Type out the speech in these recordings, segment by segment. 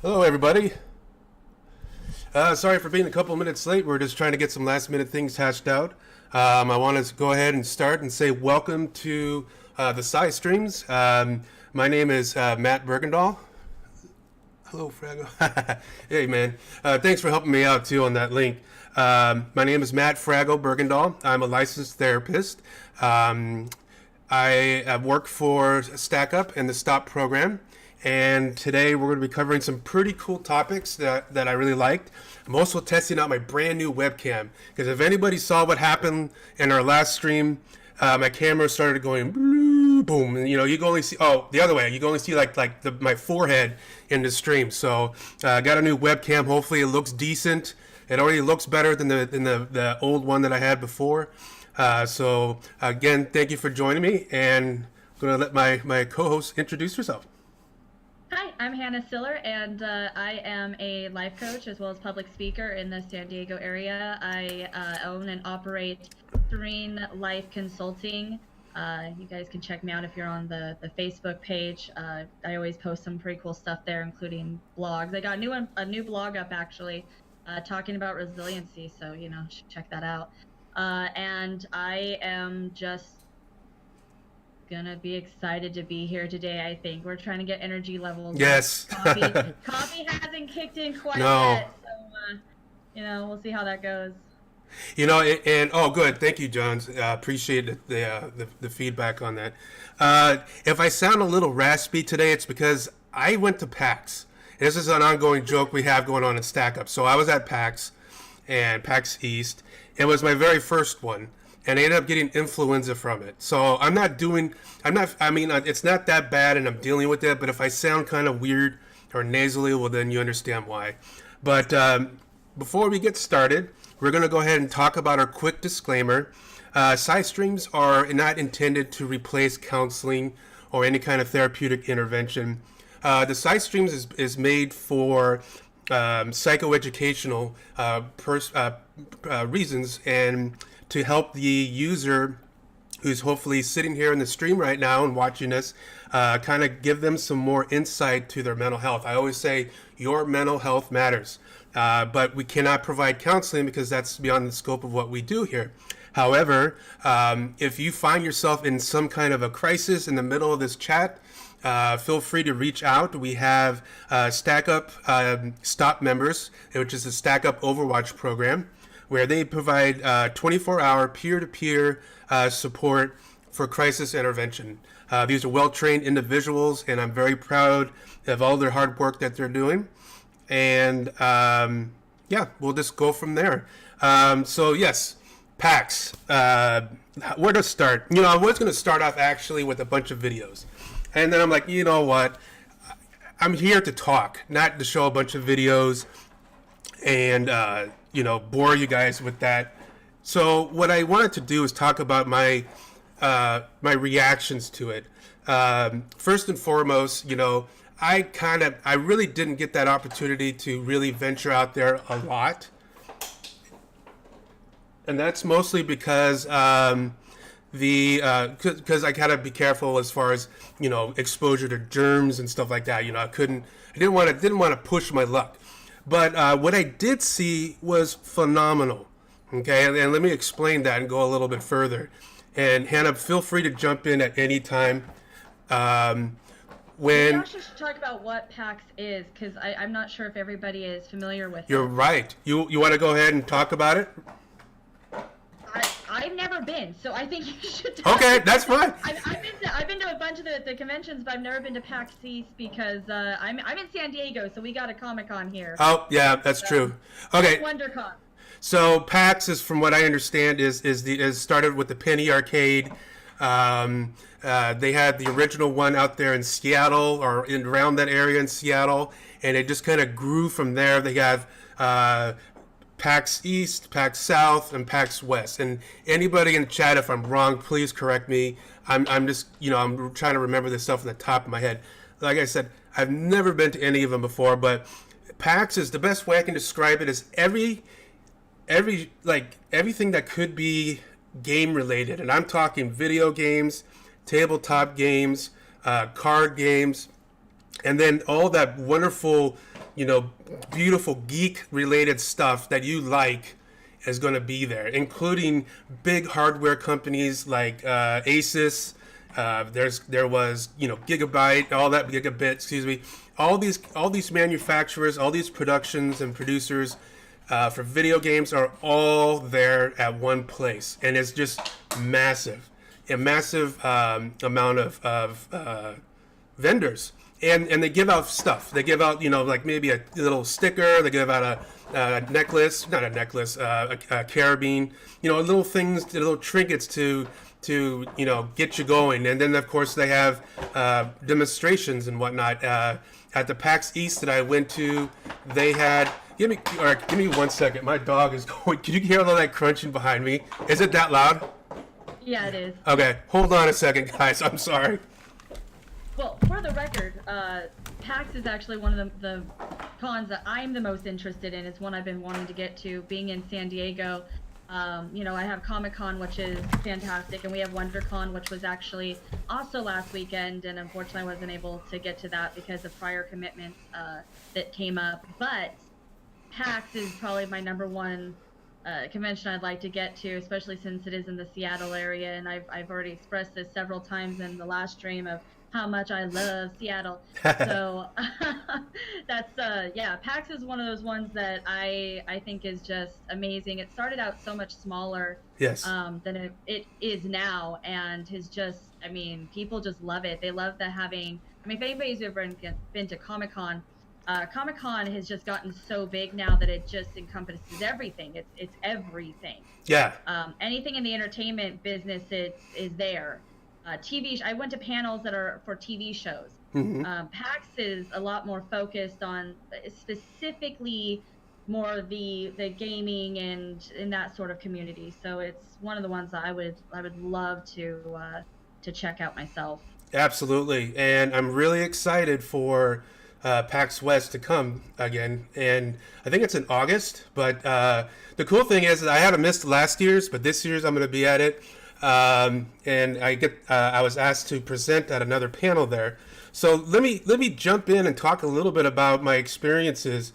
Hello, everybody. Sorry for being a couple minutes late. We're just trying to get some last minute things hashed out. I want to go ahead and start and say welcome to the Sci Streams. My name is Matt Bergendahl. Hello, Frago. Hey, man. Thanks for helping me out, too, on that link. My name is Matt Frago Bergendahl. I'm a licensed therapist. I work for StackUp and the STOP program. And today we're going to be covering some pretty cool topics that I really liked. I'm also testing out my brand new webcam. Because if anybody saw what happened in our last stream, my camera started going boom. And, you know, you can only see, the other way. You can only see my forehead in the stream. So I got a new webcam. Hopefully it looks decent. It already looks better than the old one that I had before. So again, thank you for joining me. And I'm going to let my co-host introduce herself. Hi, I'm Hannah Siller, and I am a life coach as well as public speaker in the San Diego area. I own and operate Serene Life Consulting. You guys can check me out if you're on the Facebook page. I always post some pretty cool stuff there, including blogs. I got a new blog up, actually, talking about resiliency, so, you know, check that out. And I am just gonna be excited to be here today. I think we're trying to get energy levels. Yes. Coffee hasn't kicked in quite yet, so you know, we'll see how that goes. You know, good. Thank you, John. Appreciate the feedback on that. If I sound a little raspy today, it's because I went to PAX. This is an ongoing joke we have going on in StackUp. So I was at PAX and PAX East. It was my very first one. And I ended up getting influenza from it. So it's not that bad and I'm dealing with it, but if I sound kind of weird or nasally, well, then you understand why. But before we get started, we're going to go ahead and talk about our quick disclaimer. Sci streams are not intended to replace counseling or any kind of therapeutic intervention. The Sci streams is made for psychoeducational reasons and to help the user who's hopefully sitting here in the stream right now and watching us, kind of give them some more insight to their mental health. I always say your mental health matters, but we cannot provide counseling because that's beyond the scope of what we do here. However, if you find yourself in some kind of a crisis in the middle of this chat, feel free to reach out. We have StackUp STOP members, which is the StackUp Overwatch program, where they provide 24-hour peer-to-peer support for crisis intervention. These are well-trained individuals, and I'm very proud of all their hard work that they're doing. And we'll just go from there. So yes, PAX. Where to start? You know, I was going to start off actually with a bunch of videos. And then I'm like, you know what? I'm here to talk, not to show a bunch of videos and bore you guys with that. So what I wanted to do is talk about my reactions to it. First and foremost, you know, I really didn't get that opportunity to really venture out there a lot. And that's mostly because because I gotta be careful as far as, you know, exposure to germs and stuff like that. You know, I didn't want to push my luck. But what I did see was phenomenal. Okay, and let me explain that and go a little bit further. And Hannah, feel free to jump in at any time. We actually should talk about what PAX is, because I'm not sure if everybody is familiar with it. You're right. You want to go ahead and talk about it? I've never been, so I think you should talk. Okay, that's fine. I've been to a bunch of the conventions, but I've never been to PAX East because I'm in San Diego, so we got a Comic-Con here. Oh, yeah, that's true. Okay. WonderCon. So PAX is, from what I understand, is started with the Penny Arcade. They had the original one out there in Seattle or around that area in Seattle, and it just kind of grew from there. They have PAX East, PAX South, and PAX West. And anybody in the chat, if I'm wrong, please correct me. I'm just, you know, I'm trying to remember this stuff on the top of my head. Like I said, I've never been to any of them before, but PAX is the best way I can describe it is everything that could be game related. And I'm talking video games, tabletop games, card games, and then all that wonderful beautiful geek related stuff that you like is going to be there, including big hardware companies like Asus. There was Gigabyte, all that Gigabit, excuse me. All these manufacturers, all these productions and producers for video games are all there at one place, and it's just massive, a massive amount of vendors. And they give out stuff. They give out, like maybe a little sticker. They give out a necklace, not a necklace, a carabine. Little things, little trinkets to get you going. And then of course they have demonstrations and whatnot. At the PAX East that I went to, they had. Give me 1 second. My dog is going. Can you hear all that crunching behind me? Is it that loud? Yeah, it is. Okay, hold on a second, guys. I'm sorry. Well, for the record, PAX is actually one of the cons that I'm the most interested in. It's one I've been wanting to get to. Being in San Diego, I have Comic-Con, which is fantastic, and we have WonderCon, which was actually also last weekend, and unfortunately I wasn't able to get to that because of prior commitments that came up. But PAX is probably my number one convention I'd like to get to, especially since it is in the Seattle area, and I've already expressed this several times in the last stream of how much I love Seattle. So that's PAX is one of those ones that I think is just amazing. It started out so much smaller than it is now, and has just, people just love it. They love if anybody's ever been to Comic-Con, Comic-Con has just gotten so big now that it just encompasses everything. It's everything. Yeah. Anything in the entertainment business is there. I went to panels that are for TV shows. Mm-hmm. PAX is a lot more focused on specifically more the gaming and in that sort of community. So it's one of the ones that I would love to check out myself. Absolutely, and I'm really excited for PAX West to come again, and I think it's in August. But the cool thing is that I had missed last year's, but this year's I'm going to be at it. And I was asked to present at another panel there. So let me jump in and talk a little bit about my experiences.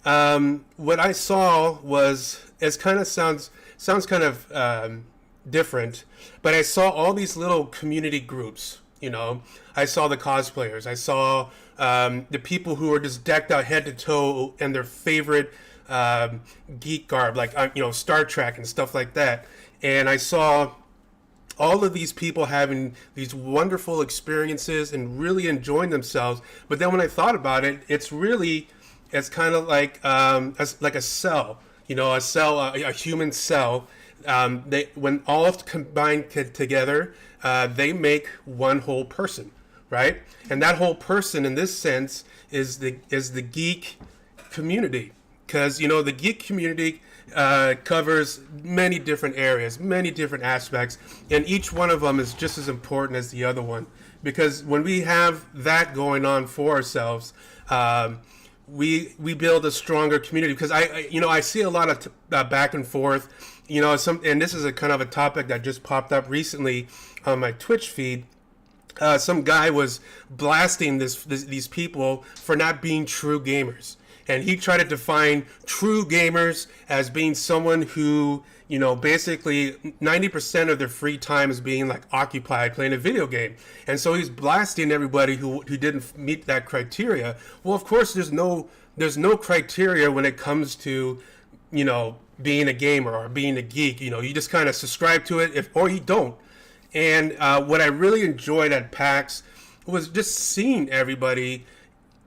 What I saw sounds kind of different, but I saw all these little community groups. I saw the cosplayers. I saw the people who were just decked out head to toe in their favorite geek garb, like Star Trek and stuff like that. And I saw all of these people having these wonderful experiences and really enjoying themselves. But then when I thought about it, it's kind of like a cell, a human cell. When all combined together, they make one whole person, right? And that whole person, in this sense, is the geek community, because the geek community covers many different areas, many different aspects, and each one of them is just as important as the other one. Because when we have that going on for ourselves, we build a stronger community. Because I see a lot of back and forth, and this is a kind of a topic that just popped up recently on my Twitch feed. Some guy was blasting these people for not being true gamers. And he tried to define true gamers as being someone who, basically 90% of their free time is being like occupied playing a video game. And so he's blasting everybody who didn't meet that criteria. Well, of course, there's no criteria when it comes to, being a gamer or being a geek. You just kind of subscribe to it or you don't. And what I really enjoyed at PAX was just seeing everybody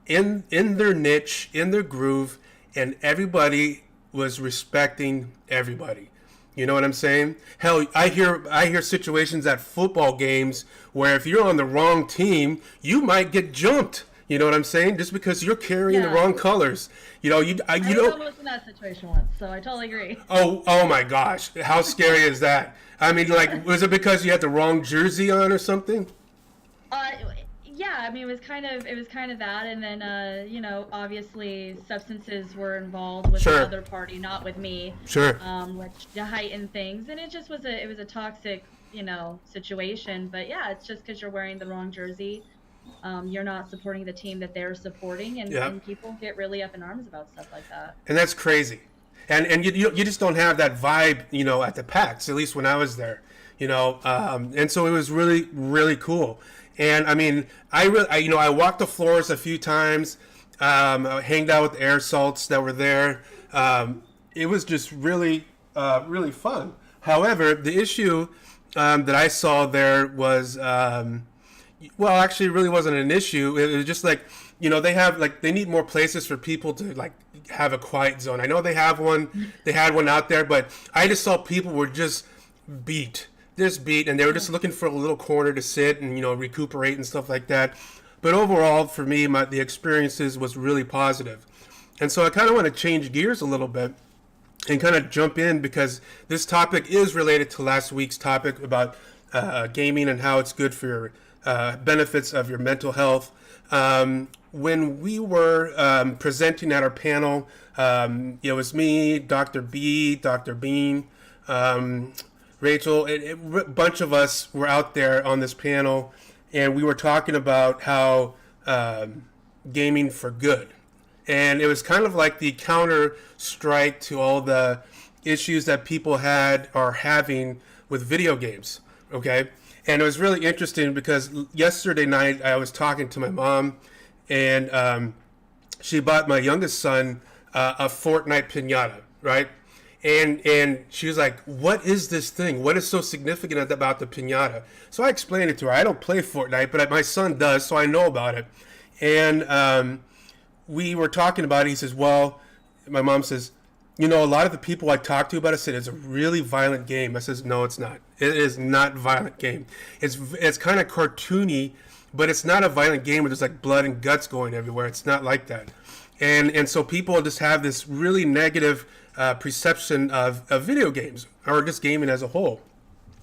in their niche, in their groove, and everybody was respecting everybody. You know what I'm saying? Hell, I hear situations at football games where if you're on the wrong team, you might get jumped. You know what I'm saying? Just because you're carrying the wrong colors. I was almost in that situation once, so I totally agree. Oh my gosh. How scary is that? Was it because you had the wrong jersey on or something? Yeah, it was kind of that, and then obviously substances were involved with the other party, not with me. Sure. Which heightened things, and it just was a toxic situation. But yeah, it's just because you're wearing the wrong jersey. you're not supporting the team that they're supporting, Yeah. and people get really up in arms about stuff like that. And that's crazy. And you just don't have that vibe, at the PAX, at least when I was there, and so it was really, really cool. And I mean, I walked the floors a few times, I hanged out with the air salts that were there. It was just really, really fun. However, the issue that I saw there was, well, actually, it really wasn't an issue. It was just like, they need more places for people to have a quiet zone. I know they have one, they had one out there, but I just saw people were just beat, and they were just looking for a little corner to sit and, recuperate and stuff like that. But overall, for me, the experiences was really positive. And so I kind of want to change gears a little bit and kind of jump in, because this topic is related to last week's topic about gaming and how it's good for your benefits of your mental health. When we were presenting at our panel, it was me, Dr. B, Dr. Bean, Rachel, a bunch of us were out there on this panel, and we were talking about how gaming for good. And it was kind of like the counter strike to all the issues that people are having with video games. Okay. And it was really interesting because yesterday night I was talking to my mom, and she bought my youngest son a Fortnite piñata, right? And she was like, "What is this thing? What is so significant about the piñata?" So I explained it to her. I don't play Fortnite, but my son does, so I know about it. And we were talking about it. He says, "Well," my mom says, "A lot of the people I talked to about it said it's a really violent game." I says, "No, it's not. It is not a violent game. It's kind of cartoony, but it's not a violent game where there's like blood and guts going everywhere. It's not like that." And so people just have this really negative perception of video games, or just gaming as a whole.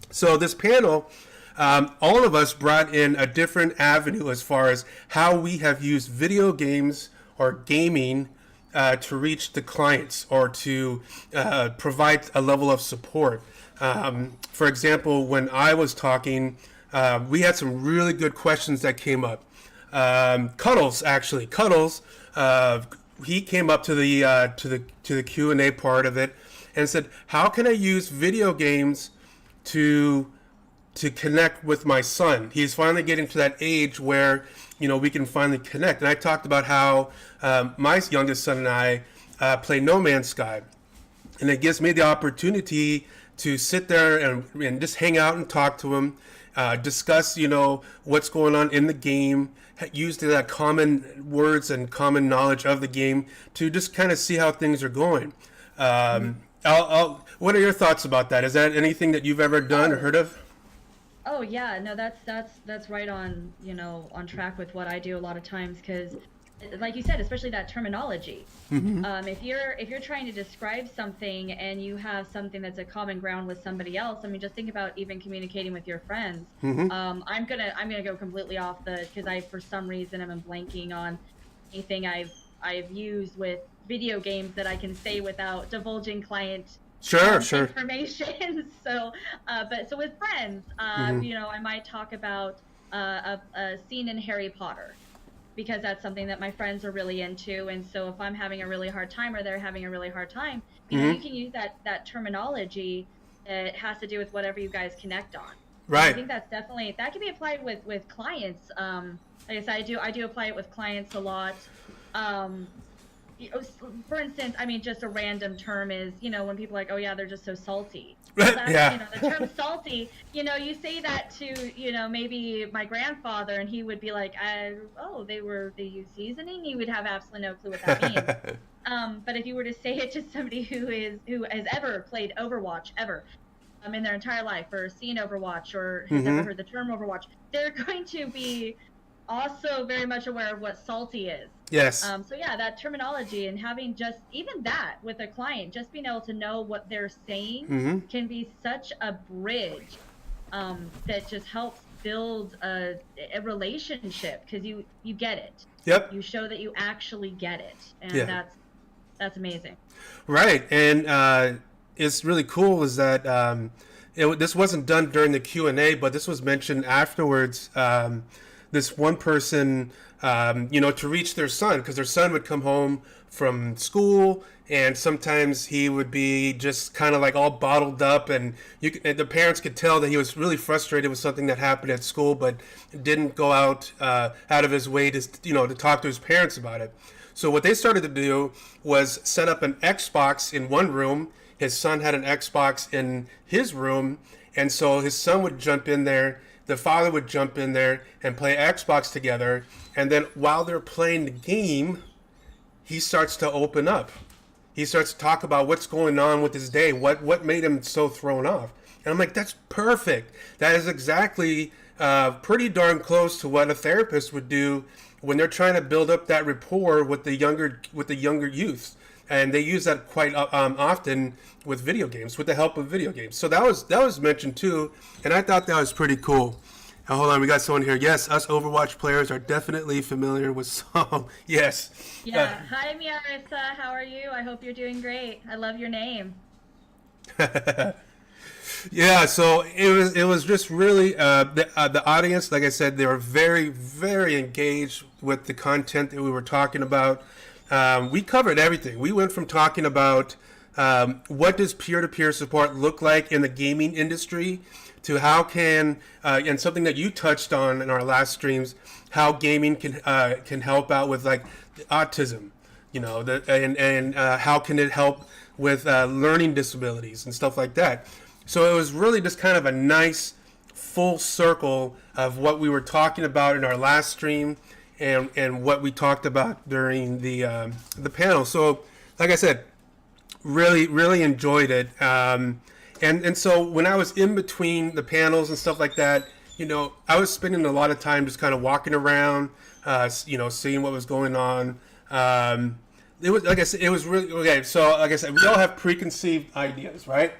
So this panel, all of us brought in a different avenue as far as how we have used video games or gaming to reach the clients, or to provide a level of support. For example, when I was talking, we had some really good questions that came up. Cuddles, he came up to the Q&A part of it and said, "How can I use video games to connect with my son? He's finally getting to that age where we can finally connect." And I talked about how my youngest son and I play No Man's Sky, and it gives me the opportunity to sit there and just hang out and talk to him, discuss what's going on in the game, use the common words and common knowledge of the game to just kind of see how things are going. What are your thoughts about that? Is that anything that you've ever done or heard of? Oh yeah, no, that's right on, on track with what I do a lot of times, because like you said, especially that terminology. If you're trying to describe something and you have something that's a common ground with somebody else, I mean, just think about even communicating with your friends. I'm gonna go completely off because I, for some reason, am blanking on anything I've used with video games that I can say without divulging client Sure. information. So with friends, I might talk about a scene in Harry Potter, because that's something that my friends are really into. And so if I'm having a really hard time or they're having a really hard time, you can use that terminology that has to do with whatever you guys connect on. Right. I think that can be applied with clients. Like I said, I do apply it with clients a lot. For instance, I mean, just a random term is, when people are like, "Oh yeah, they're just so salty." Well, Yeah. The term salty, you say that to, maybe my grandfather, and he would be like, they use seasoning. He would have absolutely no clue what that means. But if you were to say it to somebody who has ever played Overwatch in their entire life, or seen Overwatch, or has ever heard the term Overwatch, they're going to be also very much aware of what salty is. Yes. So yeah, that terminology, and having just even that with a client, just being able to know what they're saying can be such a bridge that just helps build a relationship, because you get it. Yep. You show that you actually get it, and that's amazing. Right. And it's really cool is that this wasn't done during the Q&A, but this was mentioned afterwards. this one person, to reach their son, because their son would come home from school, and sometimes he would be just kind of like all bottled up, and the parents could tell that he was really frustrated with something that happened at school, but didn't go out of his way to talk to his parents about it. So what they started to do was set up an Xbox in one room. His son had an Xbox in his room, and so his son would jump in there, the father would jump in there and play Xbox together, and then while they're playing the game, he starts to open up. He starts to talk about what's going on with his day, what made him so thrown off. And I'm like, that's perfect. That is exactly pretty darn close to what a therapist would do when they're trying to build up that rapport with the younger youth. And they use that quite often with video games, with the help of video games. So that was mentioned too, and I thought that was pretty cool. Now, hold on, we got someone here. Yes, us Overwatch players are definitely familiar with some. Yes. Yeah. Hi, Miarissa. How are you? I hope you're doing great. I love your name. Yeah, so it was just really the audience. Like I said, they were very, very engaged with the content that we were talking about. We covered everything. We went from talking about what does peer-to-peer support look like in the gaming industry, to how can and something that you touched on in our last streams, how gaming can help out with like autism, and how can it help with learning disabilities and stuff like that. So it was really just kind of a nice full circle of what we were talking about in our last stream and what we talked about during the panel. So, like I said, really, really enjoyed it. And so when I was in between the panels and stuff like that, I was spending a lot of time just kind of walking around, seeing what was going on. It was, like I said, it was really okay. So, like I said, we all have preconceived ideas, right?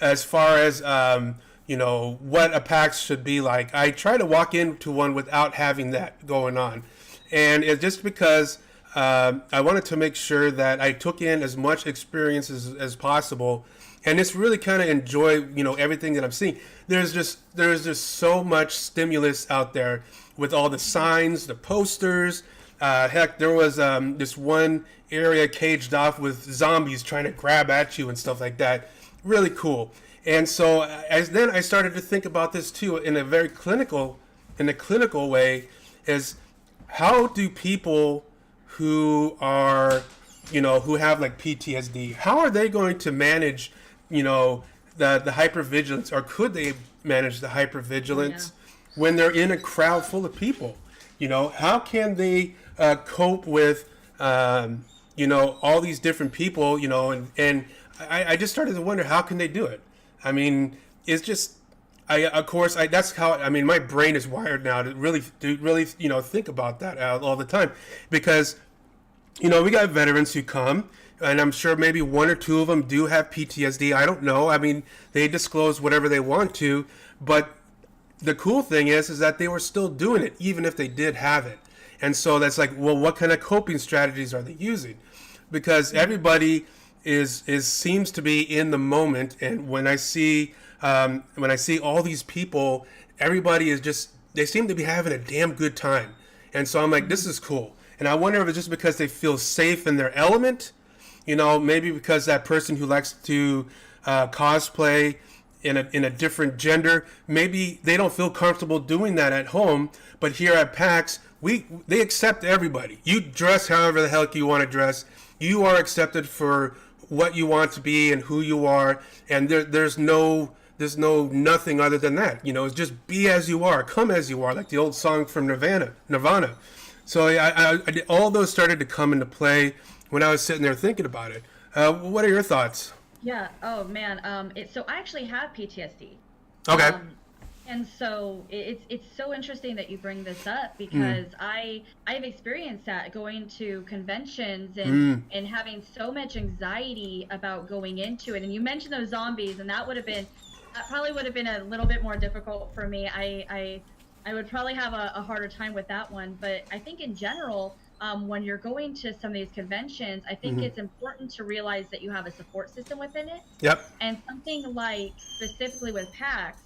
As far as what a PAX should be like. I try to walk into one without having that going on, and it's just because I wanted to make sure that I took in as much experience as possible, and just really kind of enjoy everything that I'm seeing. There's just so much stimulus out there with all the signs, the posters. Heck, there was this one area caged off with zombies trying to grab at you and stuff like that. Really cool. And so then I started to think about this too in a clinical way, is how do people who are, who have like PTSD, how are they going to manage, the hypervigilance, or could they manage the hypervigilance when they're in a crowd full of people? How can they cope with, all these different people, and I just started to wonder, how can they do it? I mean, it's just, that's how, my brain is wired now to really think about that all the time, because, we got veterans who come, and I'm sure maybe one or two of them do have PTSD. I don't know. They disclose whatever they want to, but the cool thing is that they were still doing it, even if they did have it. And so that's like, well, what kind of coping strategies are they using? Because everybody seems to be in the moment, and when I see all these people, everybody they seem to be having a damn good time, and so I'm like, this is cool. And I wonder if it's just because they feel safe in their element, maybe because that person who likes to cosplay in a different gender, maybe they don't feel comfortable doing that at home, but here at PAX they accept everybody. You dress however the hell you want to dress. You are accepted for what you want to be and who you are, and there's no nothing other than that. It's just be as you are, come as you are, like the old song from Nirvana. So I all those started to come into play when I was sitting there thinking about it. What are your thoughts? Yeah. Oh man. So I actually have PTSD. Okay. And so it's so interesting that you bring this up, because I've experienced that, going to conventions and having so much anxiety about going into it. And you mentioned those zombies, and that probably would have been a little bit more difficult for me. I would probably have a harder time with that one. But I think in general, when you're going to some of these conventions, I think it's important to realize that you have a support system within it. Yep. And something like, specifically with PAX,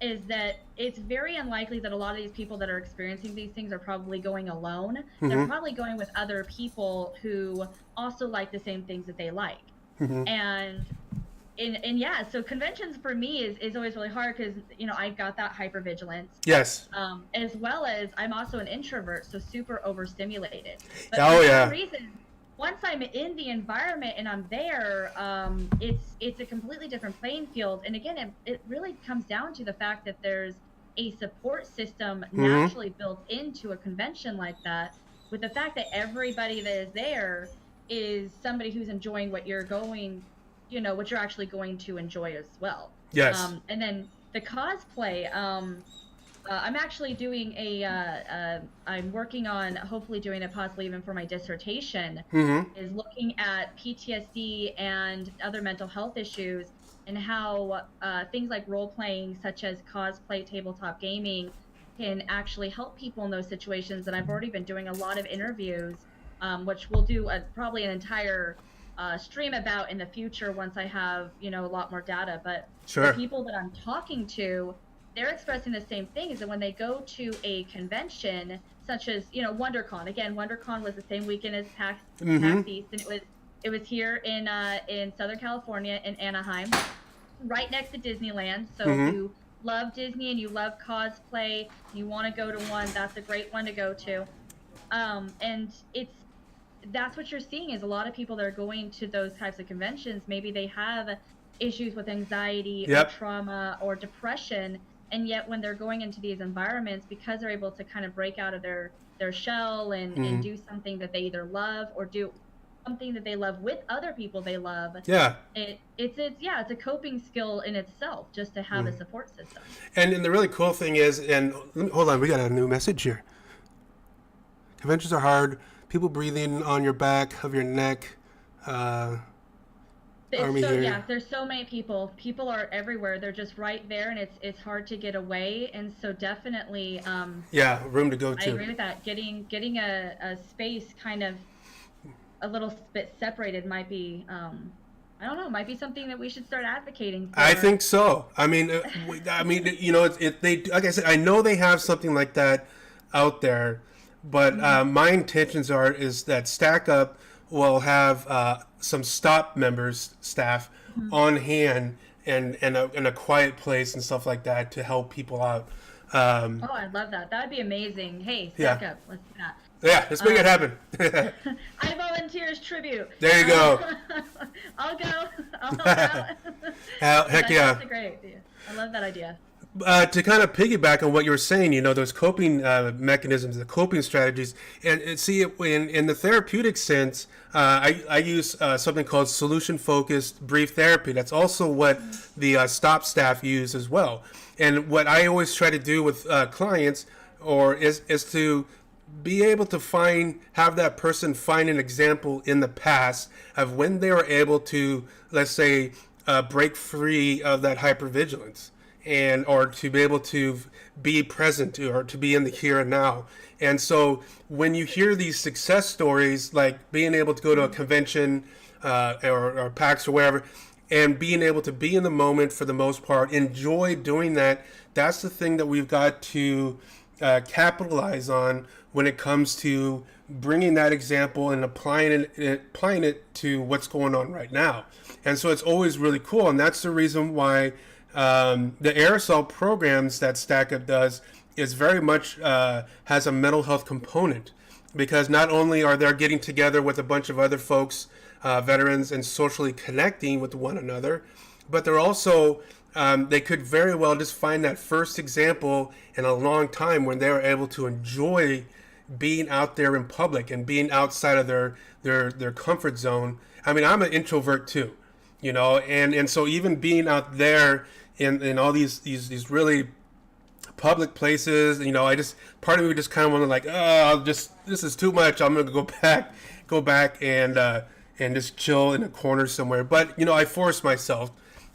is that it's very unlikely that a lot of these people that are experiencing these things are probably going alone. They're Mm-hmm. probably going with other people who also like the same things that they like. Mm-hmm. And yeah, so conventions for me is always really hard because I've got that hypervigilance, Yes. as well as I'm also an introvert, so super overstimulated. But Oh for yeah. some reason, once I'm in the environment and I'm there, it's a completely different playing field. And again, it really comes down to the fact that there's a support system Mm-hmm. naturally built into a convention like that, with the fact that everybody that is there is somebody who's enjoying what you're going, what you're actually going to enjoy as well. Yes. And then the cosplay, I'm actually doing I'm working on hopefully doing it possibly even for my dissertation, Mm-hmm. is looking at PTSD and other mental health issues and how things like role playing, such as cosplay, tabletop gaming, can actually help people in those situations. And I've already been doing a lot of interviews, which we'll do probably an entire stream about in the future once I have a lot more data. But the Sure. people that I'm talking to, they're expressing the same things. And when they go to a convention such as WonderCon, again, WonderCon was the same weekend as Mm-hmm. PAX East, and it was here in Southern California in Anaheim, right next to Disneyland. So if Mm-hmm. you love Disney and you love cosplay, you want to go to one, that's a great one to go to. And that's what you're seeing is a lot of people that are going to those types of conventions. Maybe they have issues with anxiety or Yep. trauma or depression, and yet when they're going into these environments, because they're able to kind of break out of their shell and Mm-hmm. do something that they either love or do something that they love with other people they love, Yeah. it's a coping skill in itself just to have a support system. And the really cool thing is, and hold on, we got a new message here. Conventions are hard. People breathing on your back, of your neck. Army here. Yeah, there's so many people. People are everywhere. They're just right there, and it's hard to get away. And so definitely, Yeah, room to go I to. agree with that. Getting a space kind of a little bit separated might be, I don't know, might be something that we should start advocating for. I think so. I mean, they like I said, I know they have something like that out there, but my intentions is that Stack Up will have some stop members, staff, on hand and in a quiet place and stuff like that to help people out. Oh, I'd love that. That'd be amazing. Hey, stack Yeah. up. Let's do that. Yeah, let's make it happen. I volunteer as tribute. There you go. I'll go. I'll help out. Heck yeah. That's a great idea. I love that idea. To kind of piggyback on what you were saying, those coping mechanisms, the coping strategies, and see in the therapeutic sense, I use something called solution-focused brief therapy. That's also what the STOP staff use as well. And what I always try to do with clients, is to be able to have that person find an example in the past of when they were able to, let's say, break free of that hypervigilance, or to be able to be present or to be in the here and now. And so when you hear these success stories, like being able to go to a convention or PAX or wherever, and being able to be in the moment for the most part, enjoy doing that, that's the thing that we've got to capitalize on when it comes to bringing that example and applying it to what's going on right now. And so it's always really cool, and that's the reason why the aerosol programs that Stack Up does is very much has a mental health component, because not only are they getting together with a bunch of other folks, veterans, and socially connecting with one another, but they're also they could very well just find that first example in a long time when they were able to enjoy being out there in public and being outside of their comfort zone. I mean, I'm an introvert too, and so even being out there in all these really public places, part of me just kind of want to like, this is too much. I'm gonna go back and just chill in a corner somewhere. But I force myself,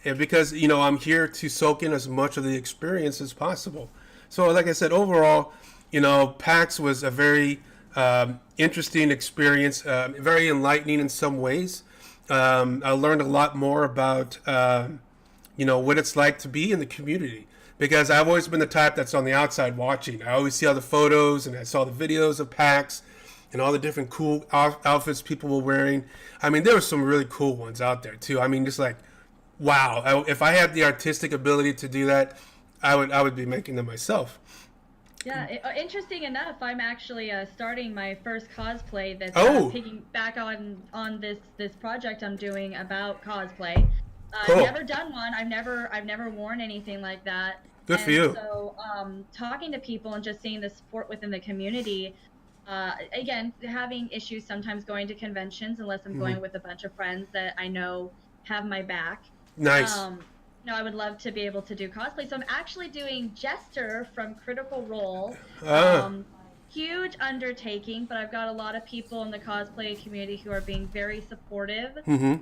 and because I'm here to soak in as much of the experience as possible. So like I said, overall, PAX was a very interesting experience, very enlightening in some ways. I learned a lot more about what it's like to be in the community, because I've always been the type that's on the outside watching. I always see all the photos and I saw the videos of PAX and all the different cool outfits people were wearing. I mean, there were some really cool ones out there too. I mean, just like, wow, if I had the artistic ability to do that, I would be making them myself. Yeah, interesting enough, I'm actually starting my first cosplay that's picking back on this project I'm doing about cosplay. Cool. I've never done one. I've never worn anything like that. Good for you. So, talking to people and just seeing the support within the community. Again, having issues sometimes going to conventions unless I'm going with a bunch of friends that I know have my back. Nice. No, I would love to be able to do cosplay. So I'm actually doing Jester from Critical Role. Huge undertaking, but I've got a lot of people in the cosplay community who are being very supportive.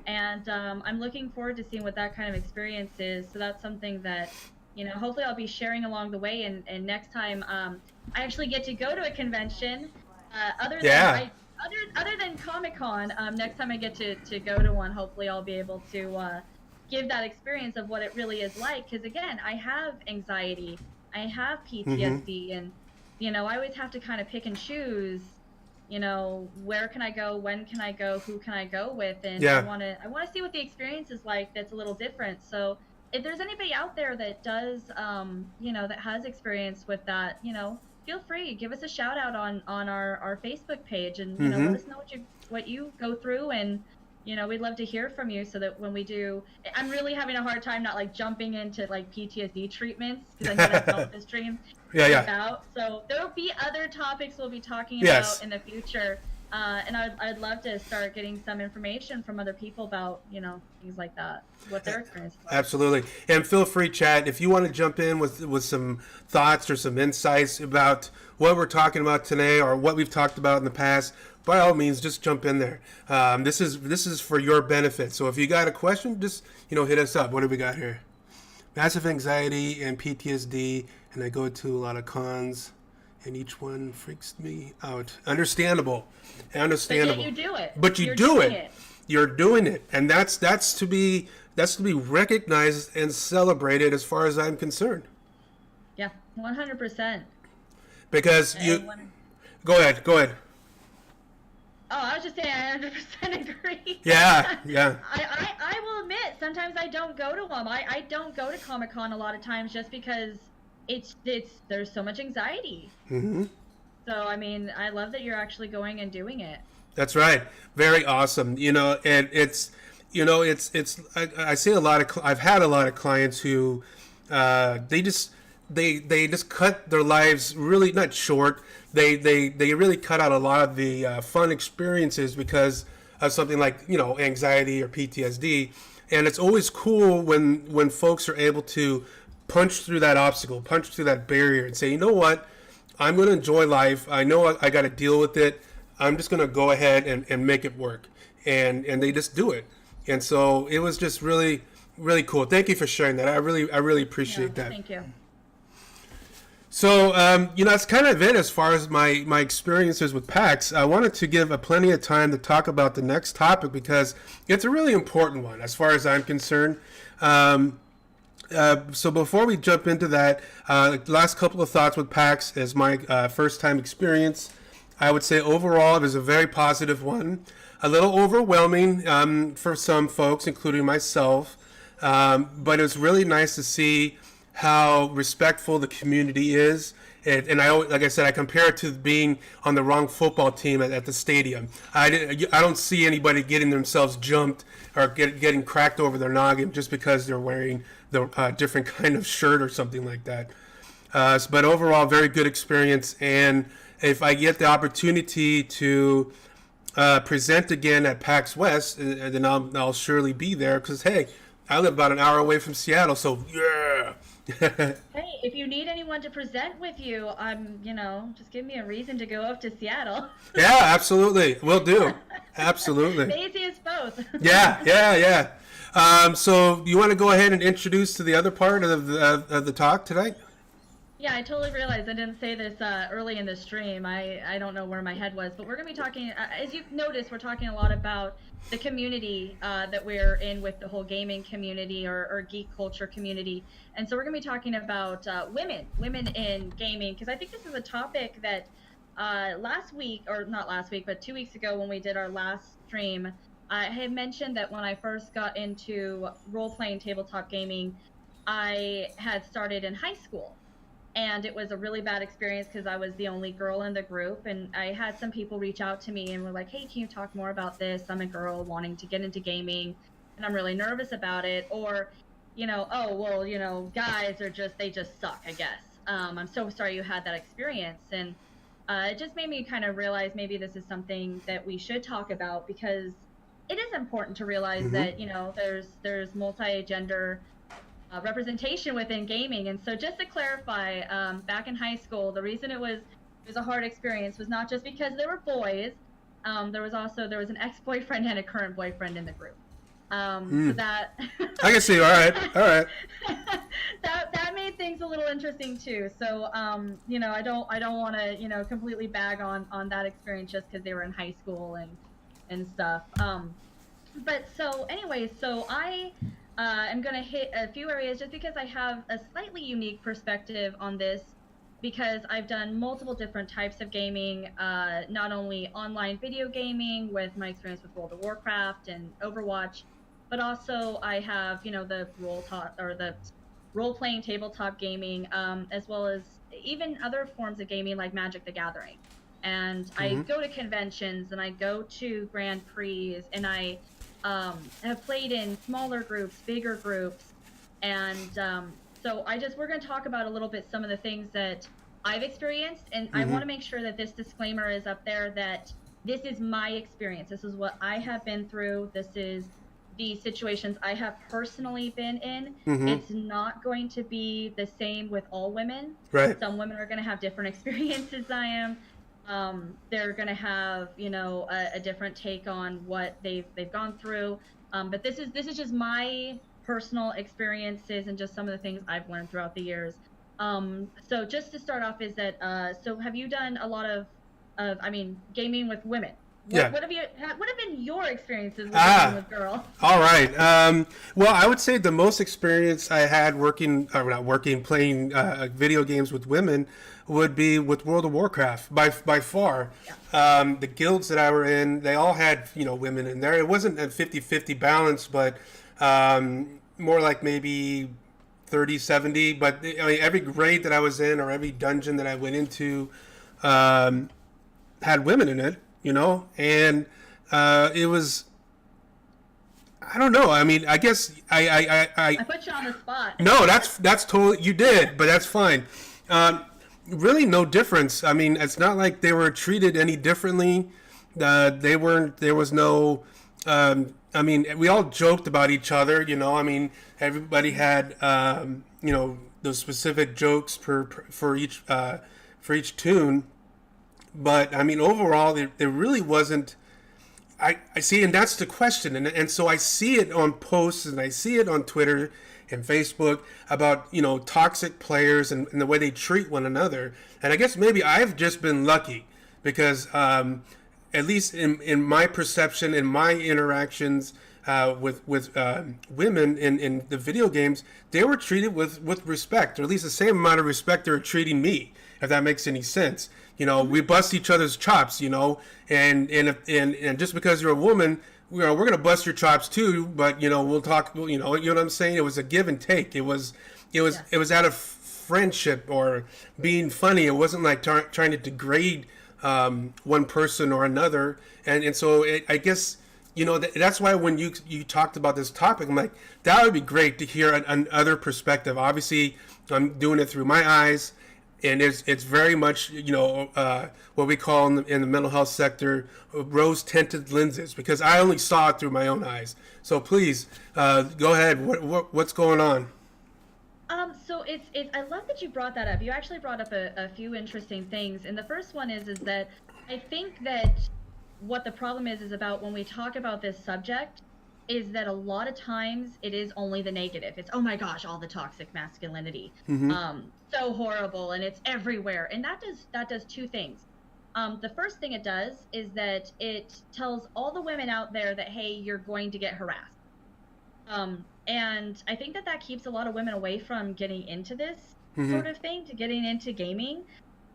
And I'm looking forward to seeing what that kind of experience is. So that's something that, hopefully I'll be sharing along the way. And next time I actually get to go to a convention, other than Comic-Con, next time I get to go to one, hopefully I'll be able to give that experience of what it really is like. Because again, I have anxiety, I have PTSD, and I always have to kind of pick and choose, where can I go, when can I go, who can I go with, and I want to see what the experience is like that's a little different. So if there's anybody out there that does that has experience with that, feel free, give us a shout out on our Facebook page, and let us know what you go through, and we'd love to hear from you so that when we do, I'm really having a hard time not like jumping into like PTSD treatments, because I know that's not what this stream is about. So there will be other topics we'll be talking about in the future. And I'd love to start getting some information from other people about, things like that, what their experience is like. Absolutely. And feel free, Chad, if you want to jump in with some thoughts or some insights about what we're talking about today or what we've talked about in the past, by all means, just jump in there. This is for your benefit. So if you got a question, just, hit us up. What do we got here? Massive anxiety and PTSD, and I go to a lot of cons, and each one freaks me out. Understandable. But yet you do it. But you do it. You're doing it, and that's to be recognized and celebrated, as far as I'm concerned. Yeah, 100%. Because go ahead. Oh, I was just saying, I 100% agree. Yeah. I will admit, sometimes I don't go to them. I don't go to Comic-Con a lot of times just because there's so much anxiety. So, I mean, I love that you're actually going and doing it. That's right. Very awesome. And it's I see I've had a lot of clients who, they just cut their lives really not short. They really cut out a lot of the fun experiences because of something like, anxiety or PTSD. And it's always cool when folks are able to punch through that obstacle, punch through that barrier and say, you know what? I'm going to enjoy life. I know I got to deal with it. I'm just going to go ahead and make it work. And they just do it. And so it was just really, really cool. Thank you for sharing that. I really appreciate that. Thank you. So, that's kind of it as far as my experiences with PAX. I wanted to give plenty of time to talk about the next topic because it's a really important one as far as I'm concerned. So before we jump into that, last couple of thoughts with PAX as my first time experience. I would say overall it was a very positive one. A little overwhelming for some folks, including myself, but it was really nice to see how respectful the community is. And like I said, I compare it to being on the wrong football team at the stadium. I don't see anybody getting themselves jumped or getting cracked over their noggin just because they're wearing the different kind of shirt or something like that. But overall, very good experience. And if I get the opportunity to present again at PAX West, then I'll surely be there because, hey, I live about an hour away from Seattle, so yeah. Hey, if you need anyone to present with you, just give me a reason to go up to Seattle. Yeah, absolutely. Will do. Absolutely. Maisie is both. Yeah. So you want to go ahead and introduce to the other part of the talk tonight? Yeah, I totally realized I didn't say this early in the stream. I don't know where my head was, but we're going to be talking, as you've noticed, we're talking a lot about the community that we're in with the whole gaming community or geek culture community. And so we're going to be talking about women in gaming, because I think this is a topic that last week, or not last week, but 2 weeks ago when we did our last stream, I had mentioned that when I first got into role-playing tabletop gaming, I had started in high school, and it was a really bad experience because I was the only girl in the group, and I had some people reach out to me and were like, hey, can you talk more about this? I'm a girl wanting to get into gaming and I'm really nervous about it. Or, oh, well, guys are they just suck, I guess. I'm so sorry you had that experience. And it just made me kind of realize maybe this is something that we should talk about, because it is important to realize that, there's multi-gender representation within gaming. And so just to clarify, back in high school, the reason it was a hard experience was not just because there were boys. There was an ex-boyfriend and a current boyfriend in the group. So that I can see. All right. that made things a little interesting too. So I don't want to completely bag on that experience just because they were in high school and stuff. But so anyway, so I'm going to hit a few areas just because I have a slightly unique perspective on this, because I've done multiple different types of gaming, not only online video gaming with my experience with World of Warcraft and Overwatch, but also I have, the role-playing tabletop gaming, as well as even other forms of gaming like Magic the Gathering. And I go to conventions and I go to Grand Prix, and I have played in smaller groups, bigger groups, and so we're going to talk about a little bit some of the things that I've experienced, and I want to make sure that this disclaimer is up there that this is my experience. This is what I have been through. This is the situations I have personally been in. It's not going to be the same with all women. Right. Some women are going to have different experiences than I am. They're going to have, a different take on what they've gone through. But this is just my personal experiences and just some of the things I've learned throughout the years. So just to start off is that, so have you done a lot of gaming with women? What have been your experiences with gaming with girls? All right. Well, I would say the most experience I had playing video games with women would be with World of Warcraft by far. Yeah. The guilds that I were in, they all had, women in there. It wasn't a 50-50 balance, but more like maybe 30-70. But every raid that I was in or every dungeon that I went into had women in it. And it was, I don't know. I mean, I guess I put you on the spot. No, that's totally, you did, but that's fine. Really no difference. I mean, it's not like they were treated any differently. There was no, I mean, we all joked about each other, I mean, everybody had, those specific jokes for each tune. But I mean, overall, there really wasn't. I see, and that's the question, and so I see it on posts and I see it on Twitter and Facebook about toxic players and the way they treat one another. And I guess maybe I've just been lucky because at least in my perception, in my interactions with women in the video games, they were treated with respect, or at least the same amount of respect they're treating me, if that makes any sense. We bust each other's chops, and just because you're a woman, we're going to bust your chops too, but, we'll talk, you know what I'm saying? It was a give and take. It was out of friendship or being funny. It wasn't like trying to degrade one person or another. And so I guess, that's why when you talked about this topic, I'm like, that would be great to hear another perspective. Obviously, I'm doing it through my eyes. And it's very much, what we call in the mental health sector, rose-tinted lenses, because I only saw it through my own eyes. So please, go ahead. What's going on? So it's I love that you brought that up. You actually brought up a few interesting things. And the first one is that I think that what the problem is about when we talk about this subject, is that a lot of times it is only the negative. It's, oh my gosh, all the toxic masculinity, Mm-hmm. so horrible, and it's everywhere. And that does two things. The first thing it does is that it tells all the women out there that, hey, you're going to get harassed. And I think that keeps a lot of women away from getting into this Mm-hmm. sort of thing, to getting into gaming.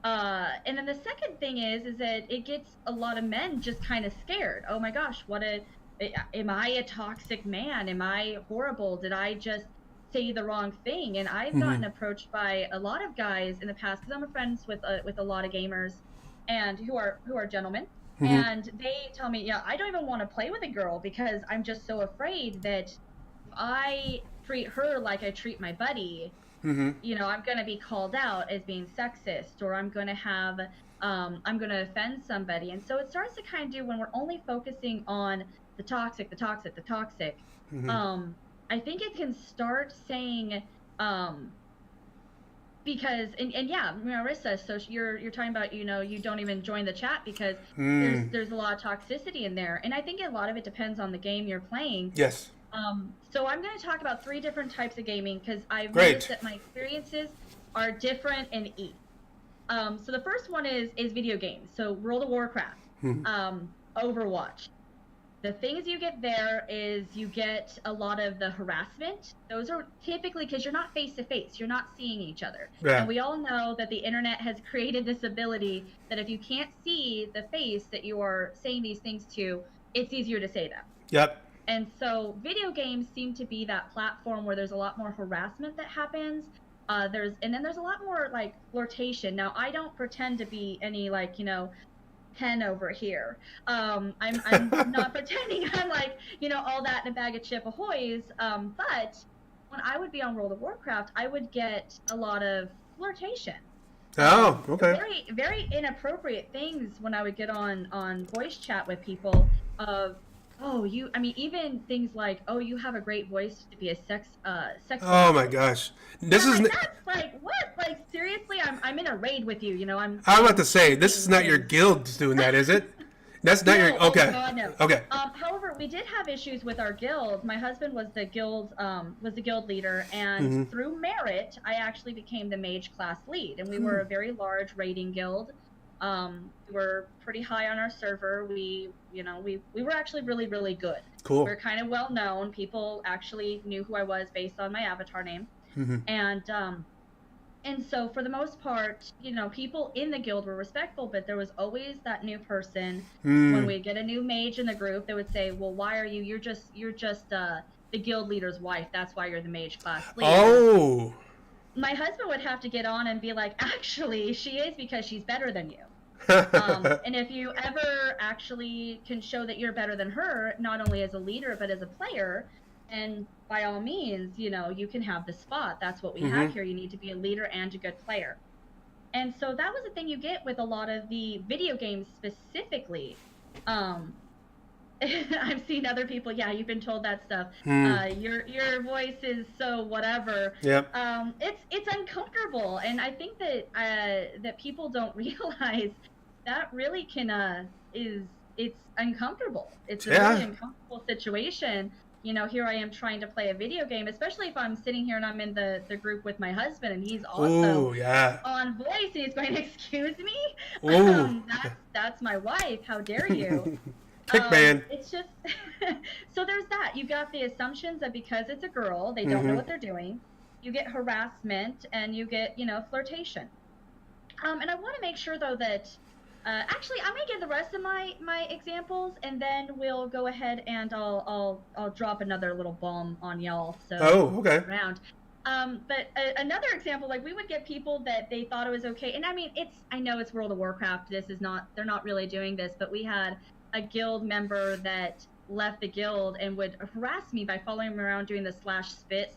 And then the second thing is that it gets a lot of men just kind of scared. Oh my gosh, am I a toxic man? Am I horrible? Did I just say the wrong thing? And I've Mm-hmm. gotten approached by a lot of guys in the past, because I'm friends with a lot of gamers, and who are gentlemen. Mm-hmm. And they tell me, yeah, I don't even want to play with a girl because I'm just so afraid that if I treat her like I treat my buddy, Mm-hmm. I'm going to be called out as being sexist, or I'm going to offend somebody. And so it starts to kind of do, when we're only focusing on the toxic, the toxic, the toxic. Mm-hmm. I think it can start saying, because, and yeah, Marissa, so you're talking about, you don't even join the chat because Mm. there's a lot of toxicity in there. And I think a lot of it depends on the game you're playing. Yes. So I'm going to talk about 3 different types of gaming, because I've Great. noticed that my experiences are different in each. So the first one is video games. So World of Warcraft, Overwatch. The things you get there is you get a lot of the harassment. Those are typically because you're not face to face, you're not seeing each other. Yeah. And we all know that the internet has created this ability that if you can't see the face that you are saying these things to, it's easier to say them. Yep. And so video games seem to be that platform where there's a lot more harassment that happens. There's a lot more like flirtation. Now, I don't pretend to be any pen over here. I'm not pretending I'm like, all that in a bag of chip ahoys. But when I would be on World of Warcraft, I would get a lot of flirtation. Oh, okay. Very, very inappropriate things when I would get on voice chat with people of, even things like, oh, you have a great voice to be a sex. Oh my gosh, this is. That's like what? Like seriously, I'm in a raid with you. I'm about to say, this is not your guild doing that, is it? That's not your. Oh Okay. God, no. Okay. However, we did have issues with our guild. My husband was the guild leader, and through merit, I actually became the mage class lead, and we were a very large raiding guild. We were pretty high on our server. We were actually really, really good. Cool. We were kind of well known. People actually knew who I was based on my avatar name. And so for the most part, people in the guild were respectful, but there was always that new person. When we get a new mage in the group, they would say, well, why are you, you're just the guild leader's wife. That's why you're the mage class lead. Oh. My husband would have to get on and be like, actually, she is, because she's better than you. And if you ever actually can show that you're better than her, not only as a leader, but as a player, and by all means, you can have the spot. That's what we have here. You need to be a leader and a good player. And so that was the thing you get with a lot of the video games specifically. I've seen other people, yeah, you've been told that stuff. Your voice is so whatever. Yep. It's uncomfortable, and I think that people don't realize that really it's uncomfortable. It's a really uncomfortable situation. Here I am trying to play a video game, especially if I'm sitting here and I'm in the group with my husband, and he's also on voice, and he's going, excuse me? That's my wife. How dare you? Kick man. It's just so there's that. You got the assumptions that because it's a girl, they don't know what they're doing. You get harassment, and you get flirtation. And I want to make sure though that actually I'm gonna give the rest of my examples, and then we'll go ahead and I'll drop another little bomb on y'all. So okay. Around. But another example, like we would get people that they thought it was okay, and I know it's World of Warcraft. They're not really doing this, but we had a guild member that left the guild and would harass me by following me around doing the /spit.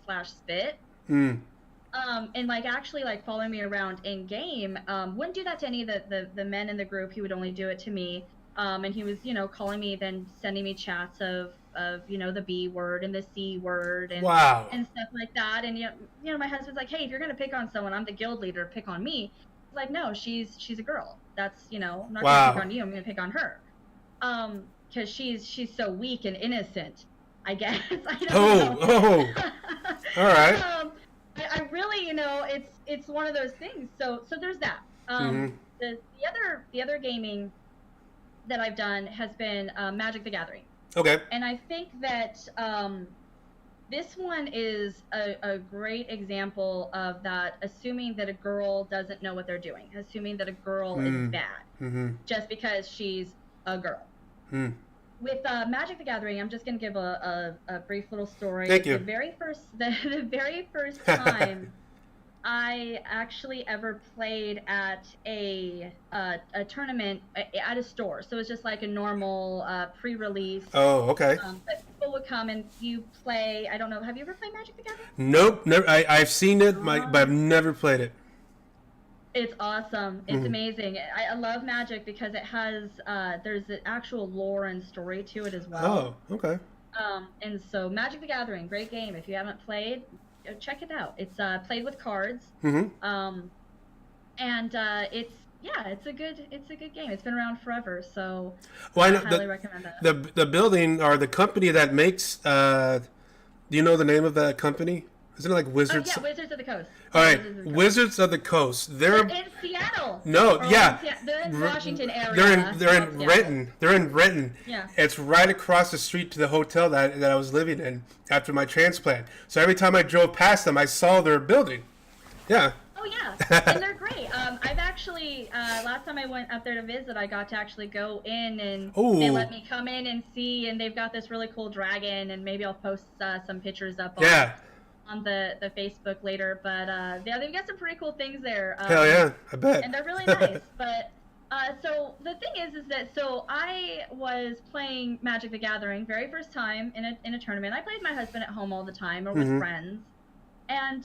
And actually following me around in game. Wouldn't do that to any of the men in the group. He would only do it to me. And he was calling me, then sending me chats of the B word and the C word and and stuff like that. And my husband's like, hey, if you're gonna pick on someone, I'm the guild leader, pick on me. He's like, no, she's a girl. That's I'm not gonna pick on you, I'm gonna pick on her. Because she's so weak and innocent. I guess. I don't Oh, know. all right. I really, it's one of those things. So there's that. Mm-hmm. The other gaming that I've done has been Magic the Gathering, Okay. and I think that this one is a great example of that. Assuming that a girl doesn't know what they're doing, assuming that a girl is bad Mm-hmm. just because she's a girl. Mm. With Magic the Gathering, I'm just going to give a brief little story. Thank you. The very first time I actually ever played at a tournament at a store. So it's just like a normal pre-release. Oh, okay. But people would come and you play. I don't know. Have you ever played Magic the Gathering? Nope, never. I've seen it, but I've never played it. It's awesome. It's amazing. I love Magic because it has there's an actual lore and story to it as well. Oh, okay. And so Magic the Gathering, great game. If you haven't played, check it out. It's played with cards. Mm-hmm. And it's a good game. It's been around forever, so Well, I I know highly recommend that. the building or the company that makes. Do you know the name of that company? Isn't it like Oh Wizards? yeah, Wizards of the Coast. All right, Wizards of the Coast. Wizards of the Coast. They're They're in Seattle. no, Or yeah. They're in Washington area. They're in Yeah. Renton. They're in Renton. Yeah. It's right across the street to the hotel that I was living in after my transplant. So every time I drove past them, I saw their building. Yeah. Oh yeah, and they're great. I've actually last time I went up there to visit, I got to actually go in and Ooh. they let me come in and see, and they've got this really cool dragon, and maybe I'll post some pictures up Yeah. on the Facebook later. But yeah, they've got some pretty cool things there. Hell yeah, I bet. And they're really nice. But so the thing is that so I was playing Magic the Gathering very first time in a tournament. I played with my husband at home all the time or with friends. And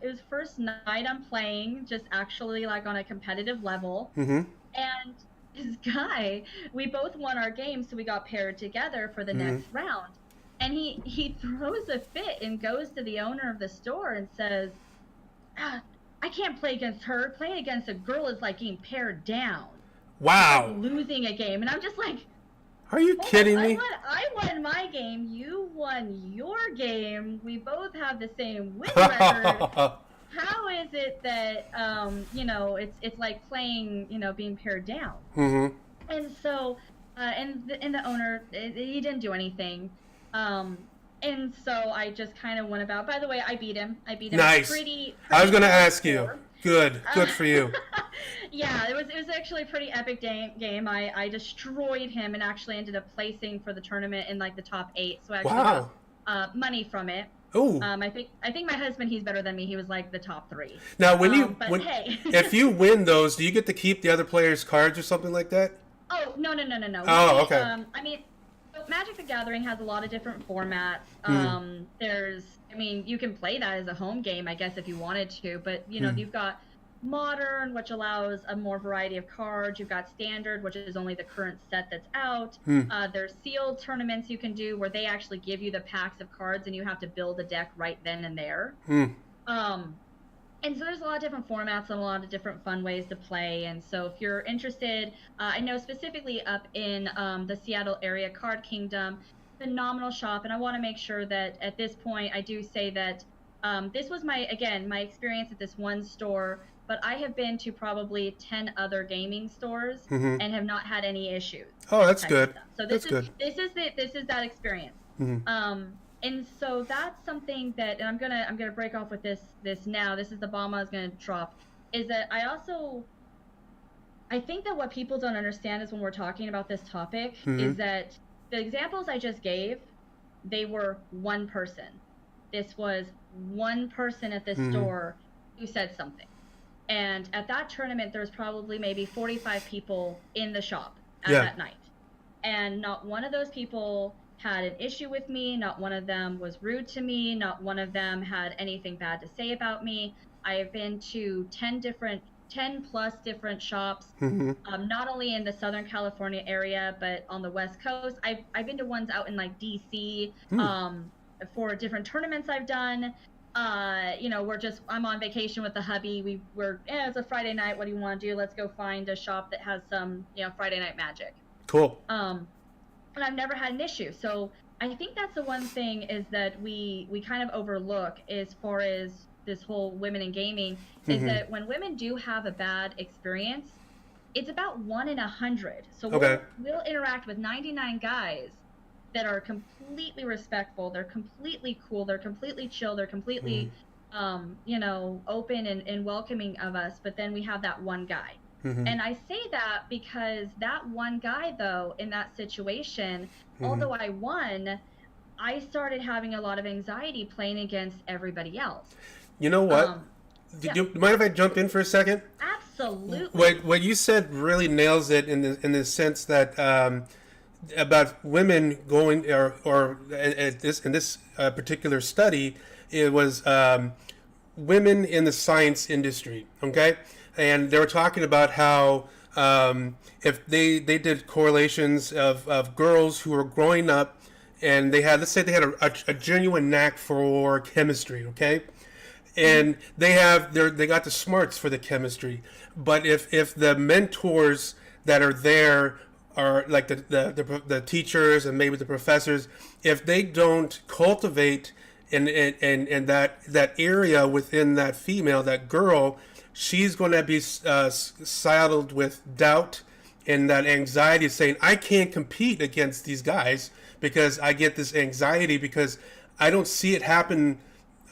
it was first night I'm playing, just actually like on a competitive level. Mm-hmm. And this guy, we both won our game, so we got paired together for the next round. And he throws a fit and goes to the owner of the store and says, I can't play against her. Playing against a girl is like getting pared down. Wow. Losing a game. And I'm just like, Are you kidding me? I won my game. You won your game. We both have the same win record. How is it that it's like playing, being pared down? Mm-hmm. And so, and the owner, he didn't do anything. And so I just kind of went about. By the way, I beat him. Nice. Pretty I was gonna low ask score. you. Good for you. Yeah, it was actually a pretty epic game. I destroyed him and actually ended up placing for the tournament in like the top 8. So I actually got money from it. Oh. I think my husband, he's better than me. He was like the top 3. Now, Hey. if you win those, do you get to keep the other players' cards or something like that? Oh no. Oh, okay. I mean, Magic the Gathering has a lot of different formats. You can play that as a home game, I guess, if you wanted to. But you've got Modern, which allows a more variety of cards. You've got Standard, which is only the current set that's out. There's sealed tournaments you can do where they actually give you the packs of cards and you have to build a deck right then and there. And so there's a lot of different formats and a lot of different fun ways to play. And so if you're interested, I know specifically up in the Seattle area, Card Kingdom, phenomenal shop. And I want to make sure that at this point, I do say that this was my experience at this one store, but I have been to probably 10 other gaming stores and have not had any issues. Oh, that's good. So this is that experience. And so that's something that, and I'm gonna break off with this now. This is the bomb I was gonna drop. Is that I think that what people don't understand is when we're talking about this topic is that the examples I just gave, they were one person. This was one person at this store who said something. And at that tournament, there was probably maybe 45 people in the shop at that night. And not one of those people had an issue with me. Not one of them was rude to me. Not one of them had anything bad to say about me. I have been to 10 plus different shops, not only in the Southern California area, but on the West Coast. I've been to ones out in like DC for different tournaments I've done. I'm on vacation with the hubby. It's a Friday night. What do you want to do? Let's go find a shop that has some, Friday night magic. Cool. And I've never had an issue. So I think that's the one thing is that we kind of overlook as far as this whole women in gaming is Mm-hmm. that when women do have a bad experience, it's about 1 in 100. So Okay. we'll interact with 99 guys that are completely respectful, they're completely cool, they're completely chill, they're completely open and welcoming of us, but then we have that one guy. Mm-hmm. And I say that because that one guy, though, in that situation, Mm-hmm. although I won, I started having a lot of anxiety playing against everybody else. You know what? Um, Did yeah, you mind if I jump in for a second? absolutely. What you said really nails it in the sense that about women going or at this in this particular study, it was women in the science industry. Okay, and they were talking about how if they did correlations of girls who were growing up and they had, let's say they had a genuine knack for chemistry. Okay, and they got the smarts for the chemistry, but if the mentors that are there are like the teachers and maybe the professors, if they don't cultivate in that area within that female, that girl, she's going to be saddled with doubt and that anxiety, saying I can't compete against these guys because I get this anxiety because I don't see it happen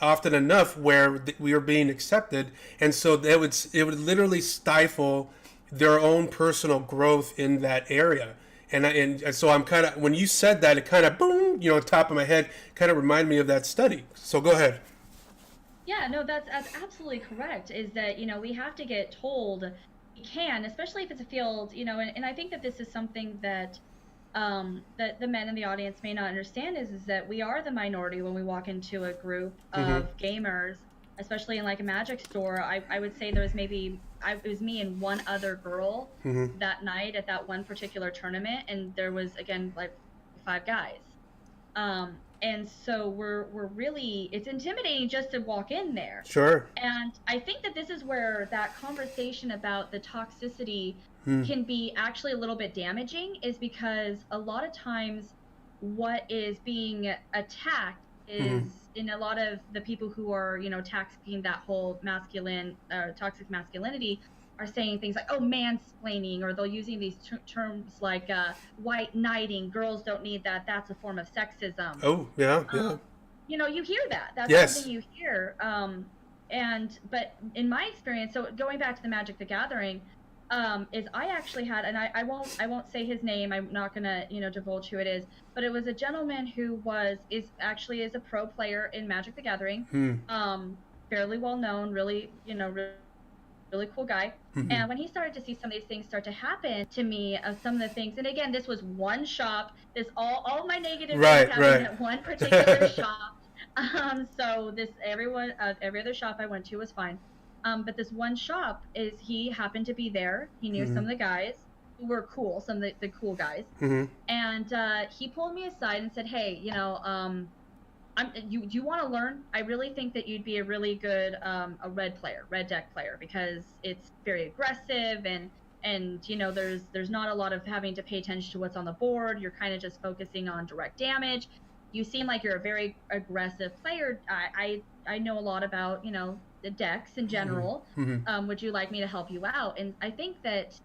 often enough where we are being accepted, and so it would literally stifle their own personal growth in that area. And so I'm kind of, when you said that, it kind of boom, top of my head, kind of reminded me of that study. So go ahead. Yeah, no, that's absolutely correct. Is that, we have to get told we can, especially if it's a field, and I think that this is something that that the men in the audience may not understand is that we are the minority when we walk into a group Mm-hmm. of gamers, especially in like a Magic store. I would say there was it was me and one other girl Mm-hmm. that night at that one particular tournament, and there was again like 5 guys. And so we're really, it's intimidating just to walk in there. Sure. And I think that this is where that conversation about the toxicity Mm-hmm. can be actually a little bit damaging, is because a lot of times what is being attacked is in a lot of the people who are, attacking that whole masculine, toxic masculinity, are saying things like, oh, mansplaining, or they'll using these terms like white knighting, girls don't need that, that's a form of sexism. Oh yeah, yeah. You hear that. That's Yes. something you hear. But in my experience, so going back to the Magic the Gathering, is I actually had, and I won't say his name. I'm not gonna divulge who it is, but it was a gentleman who is a pro player in Magic the Gathering, Hmm. fairly well known, really really cool guy. Mhm. And when he started to see some of these things start to happen to me, some of the things, and again, this was one shop. This all my negative Right, things happened right. at one particular shop. So every other shop I went to was fine. But this one shop he happened to be there. He knew some of the guys who were cool, some of the cool guys, Mm-hmm. and he pulled me aside and said, "Hey, do you want to learn? I really think that you'd be a really good a red deck player, because it's very aggressive and there's not a lot of having to pay attention to what's on the board. You're kind of just focusing on direct damage. You seem like you're a very aggressive player. I know a lot about the decks in general. Mm-hmm. Would you like me to help you out?" And I think that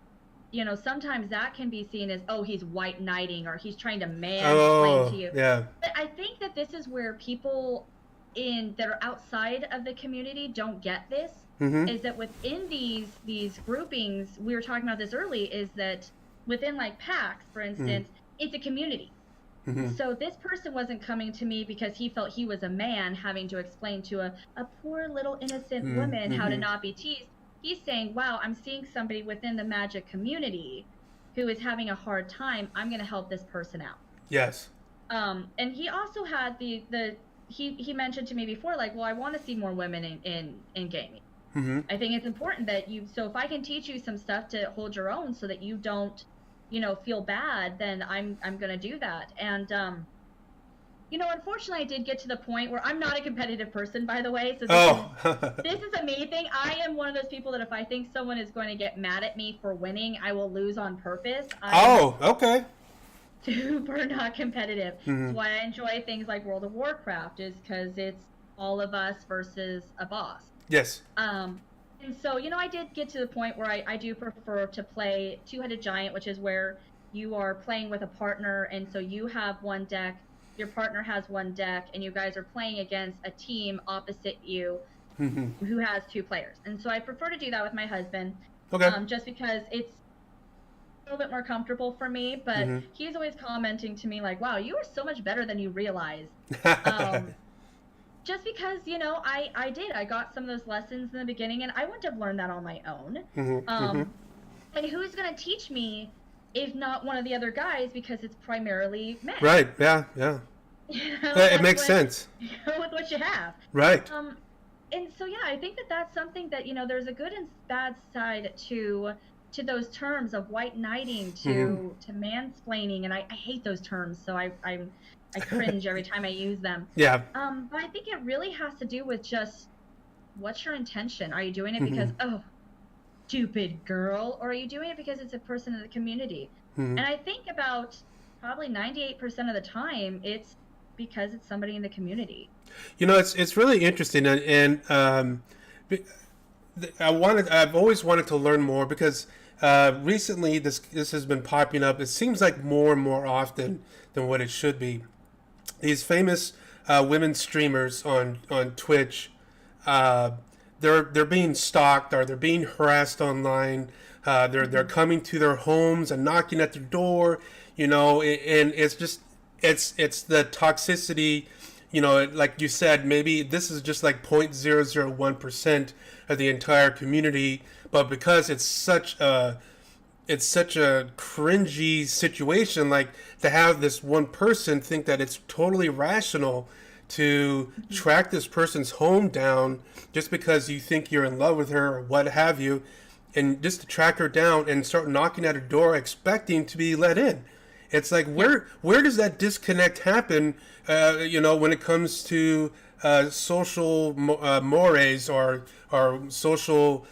sometimes that can be seen as, oh, he's white knighting, or he's trying to mansplain Oh to you. yeah. But I think that this is where people that are outside of the community don't get this. Mm-hmm. Is that within these groupings, we were talking about this early, is that within like PAX, for instance, it's a community. Mm-hmm. So this person wasn't coming to me because he felt he was a man having to explain to a poor little innocent woman how to not be teased. He's saying, wow, I'm seeing somebody within the Magic community who is having a hard time. I'm going to help this person out. Yes. And he also had he mentioned to me before, like, well, I want to see more women in gaming. Mm-hmm. I think it's important that so if I can teach you some stuff to hold your own so that you don't, feel bad, then I'm going to do that. And, unfortunately I did get to the point where I'm not a competitive person, by the way. So this is a me thing. I am one of those people that if I think someone is going to get mad at me for winning, I will lose on purpose. Oh, okay. super not competitive. Hmm. It's why I enjoy things like World of Warcraft, is because it's all of us versus a boss. Yes. Um, and so, I did get to the point where I do prefer to play Two-Headed Giant, which is where you are playing with a partner, and so you have one deck, your partner has one deck, and you guys are playing against a team opposite you Hmm. who has two players. And so I prefer to do that with my husband, Okay. just because it's a little bit more comfortable for me. But Hmm. he's always commenting to me like, "Wow, you are so much better than you realize." Um, just because I got some of those lessons in the beginning, and I wouldn't have learned that on my own. Hmm. Hmm. Um, and who's going to teach me if not one of the other guys, because it's primarily men. Right. Yeah. Yeah. It makes sense. Go with what you have. Right. And so yeah, I think that that's something that there's a good and bad side to those terms of white knighting to mansplaining, and I hate those terms, so I cringe every time I use them. Yeah. But I think it really has to do with just what's your intention. Are you doing it Hmm. because, oh, stupid girl, or are you doing it because it's a person in the community? Hmm. And I think about probably 98% of the time it's because it's somebody in the community. It's really interesting, and I've always wanted to learn more because recently this has been popping up. It seems like more and more often than what it should be. These famous women streamers on Twitch, uh, they're being stalked, or they're being harassed online. They're coming to their homes and knocking at their door. And it's just it's the toxicity. Like you said, maybe this is just like 0.001% of the entire community, but because it's such a cringy situation, like to have this one person think that it's totally rational to track this person's home down just because you think you're in love with her or what have you, and just to track her down and start knocking at her door expecting to be let in. It's like where does that disconnect happen? When it comes to social mores or social,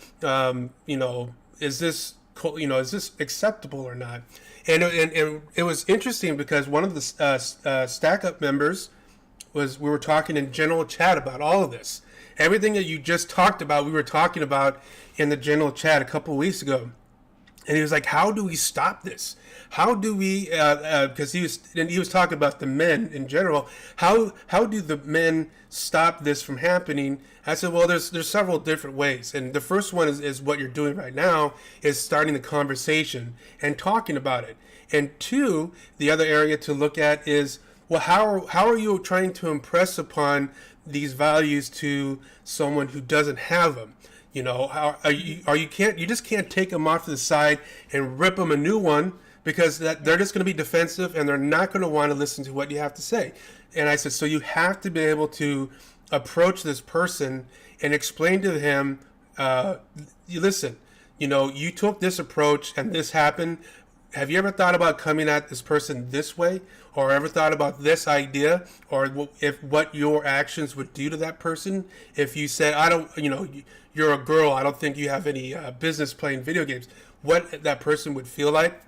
is this is this acceptable or not? And it was interesting because one of the Stack Up members we were talking in general chat about all of this. Everything that you just talked about, we were talking about in the general chat a couple of weeks ago. And he was like, "How do we stop this? How do we?" Because he was talking about the men in general. How do the men stop this from happening? I said, "Well, there's several different ways, and the first one is what you're doing right now, is starting the conversation and talking about it. And two, the other area to look at is, well, how are you trying to impress upon these values to someone who doesn't have them? How you just can't take them off to the side and rip them a new one, because they're just going to be defensive and they're not going to want to listen to what you have to say." And I said, so you have to be able to approach this person and explain to him, you listen, you took this approach and this happened. Have you ever thought about coming at this person this way, or ever thought about this idea, or if what your actions would do to that person if you said, "I don't, you're a girl, I don't think you have any business playing video games," what that person would feel like?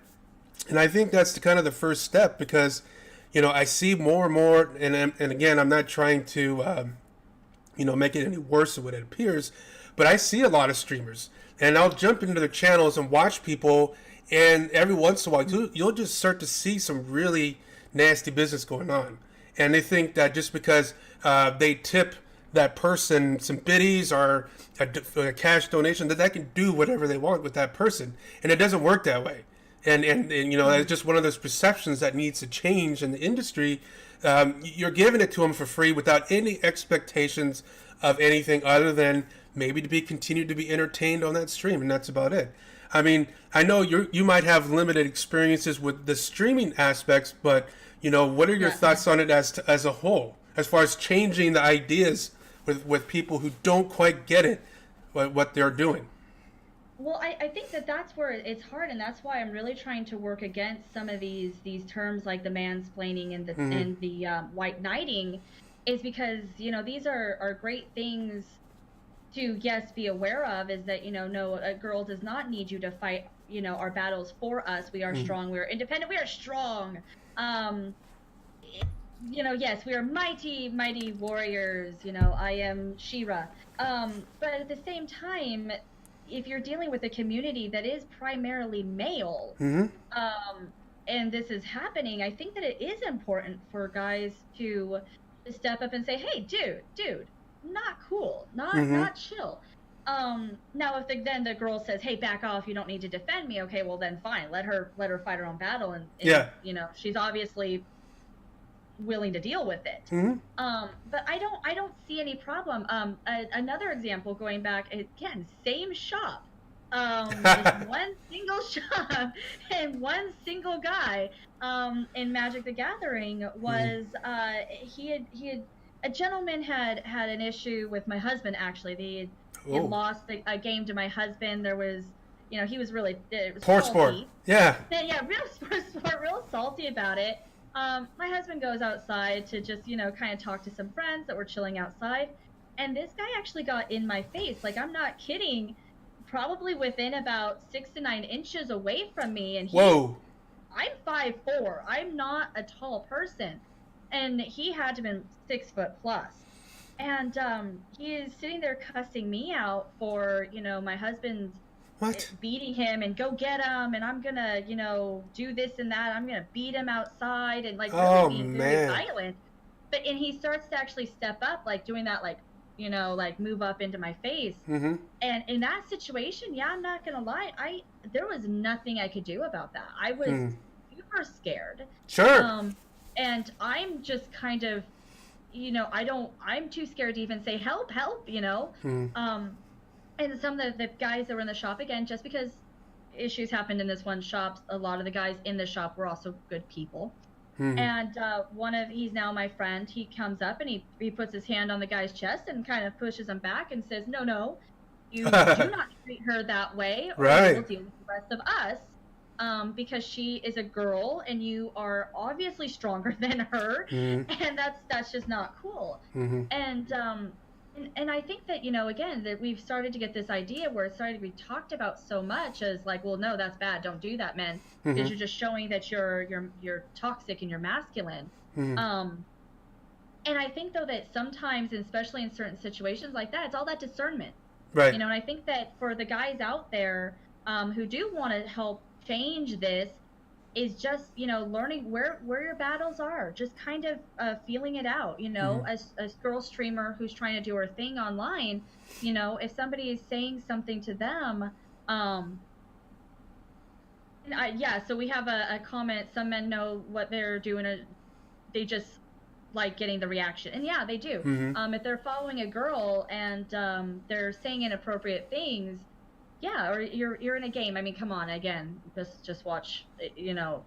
And I think that's kind of the first step, because I see more and more, and again, I'm not trying to make it any worse than what it appears, but I see a lot of streamers, and I'll jump into their channels and watch people, and every once in a while you'll just start to see some really nasty business going on, and they think that just because they tip that person some biddies or a cash donation, that can do whatever they want with that person, and it doesn't work that way. And it's just one of those perceptions that needs to change in the industry. You're giving it to them for free without any expectations of anything other than maybe to be continued to be entertained on that stream, and that's about it. I mean, I know you might have limited experiences with the streaming aspects, but what are your thoughts on it as a whole, as far as changing the ideas with people who don't quite get it, what they're doing? Well, I think that that's where it's hard, and that's why I'm really trying to work against some of these terms like the mansplaining and the white knighting, is because these are great things to, yes, be aware of. Is that no, a girl does not need you to fight our battles for us. We are strong. We are independent. We are strong. Um, yes, we are mighty, mighty warriors. I am Shira. But at the same time, if you're dealing with a community that is primarily male, Mm-hmm. um, and this is happening, I think that it is important for guys to step up and say, "Hey, dude, not cool, not Mm-hmm. not chill." Now if then the girl says, "Hey, back off, you don't need to defend me," okay, well then fine, let her fight her own battle, and Yeah. she's obviously willing to deal with it. Mm-hmm. But I don't see any problem. Another example, going back again, same shop, just one single shop and one single guy. In Magic the Gathering was he had a gentleman had an issue with my husband. Actually, he had Oh, lost a game to my husband. There was, he was really, it was poor sport. salty. Yeah. Yeah, real sport, real salty about it. My husband goes outside to just, kind of talk to some friends that were chilling outside. And this guy actually got in my face. Like, I'm not kidding. Probably within about 6 to 9 inches away from me. And Whoa. I'm 5'4". I'm not a tall person. And he had to have been 6 foot plus. And he is sitting there cussing me out for, my husband's What? beating him and go get him, and I'm gonna do this and that, I'm gonna beat him outside, and like really Oh being very man. violent. And he starts to actually step up, like doing that, like like move up into my face. Mm-hmm. And in that situation, yeah, I'm not gonna lie, there was nothing I could do about that. I was Hmm. super scared. Sure. And I'm just kind of, I'm too scared to even say help, Hmm. and some of the guys that were in the shop, again, just because issues happened in this one shop, a lot of the guys in the shop were also good people. Hmm. And he's now my friend, he comes up and he puts his hand on the guy's chest and kind of pushes him back and says, no, you do not treat her that way, or Right. you will deal with the rest of us, because she is a girl and you are obviously stronger than her. Mm-hmm. And that's just not cool. Mm-hmm. And I think that, again, that we've started to get this idea where it's starting to be talked about so much as like, well, no, that's bad, don't do that, men, because Mm-hmm. you're just showing that you're toxic and you're masculine. Mm-hmm. And I think, though, that sometimes, especially in certain situations like that, it's all that discernment. Right. And I think that for the guys out there, who do want to help change this, is just, learning where your battles are, just kind of feeling it out. As a girl streamer who's trying to do her thing online, if somebody is saying something to them, so we have a comment, some men know what they're doing, they just like getting the reaction. And yeah, they do. Mm-hmm. If they're following a girl and they're saying inappropriate things, yeah, or you're in a game. I mean, come on, again, just watch,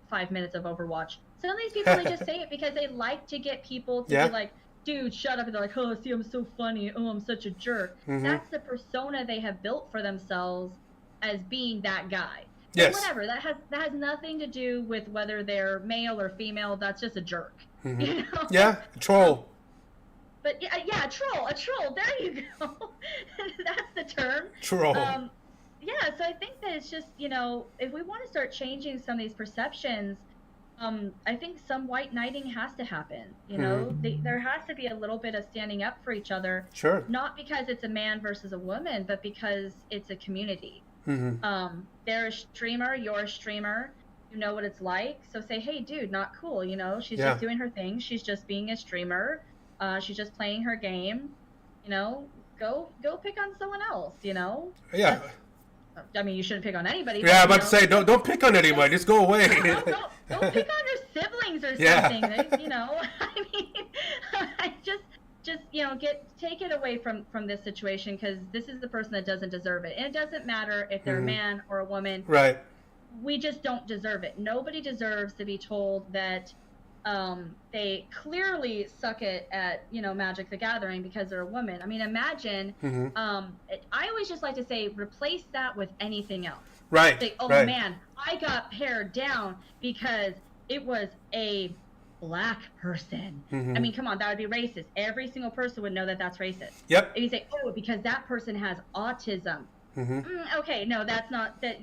5 minutes of Overwatch. Some of these people, they just say it because they like to get people to Yeah. be like, dude, shut up. And they're like, oh, see, I'm so funny. Oh, I'm such a jerk. Mm-hmm. That's the persona they have built for themselves as being that guy. Yes. But whatever, that has nothing to do with whether they're male or female. That's just a jerk. Mm-hmm. Yeah. Troll. But yeah, a troll. There you go. That's the term. Troll. Yeah, so I think that it's just, if we want to start changing some of these perceptions, I think some white knighting has to happen. There has to be a little bit of standing up for each other. Sure. Not because it's a man versus a woman, but because it's a community. Mm-hmm. They're a streamer, you're a streamer. You know what it's like. So say, hey, dude, not cool. She's Yeah. just doing her thing. She's just being a streamer. She's just playing her game. Go pick on someone else. Yeah. I mean, you shouldn't pick on anybody. Yeah. I'm but, about to say, don't pick on anybody. Just go away. don't pick on your siblings or Yeah. something. I mean, I just take it away from this situation, because this is the person that doesn't deserve it. And it doesn't matter if they're a man or a woman. Right. We just don't deserve it. Nobody deserves to be told that they clearly suck at Magic the Gathering because they're a woman. I mean, imagine. Mm-hmm. I always just like to say, replace that with anything else. Right. Say, oh right. man, I got pared down because it was a black person. Mm-hmm. I mean, come on, that would be racist. Every single person would know that that's racist. Yep. If you say, oh, because that person has autism. Mm-hmm. Okay, no, that's not that.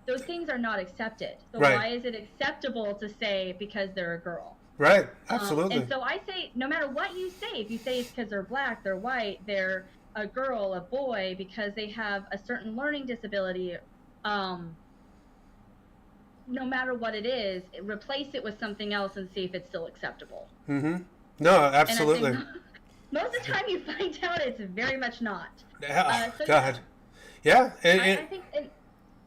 those things are not accepted. So Right. why is it acceptable to say because they're a girl? Right. Absolutely. And so I say, no matter what you say, if you say it's because they're black, they're white, they're a girl, a boy, because they have a certain learning disability, no matter what it is, replace it with something else and see if it's still acceptable. Mm-hmm. No, absolutely. And I think most of the time you find out it's very much not. So God. Yeah. I think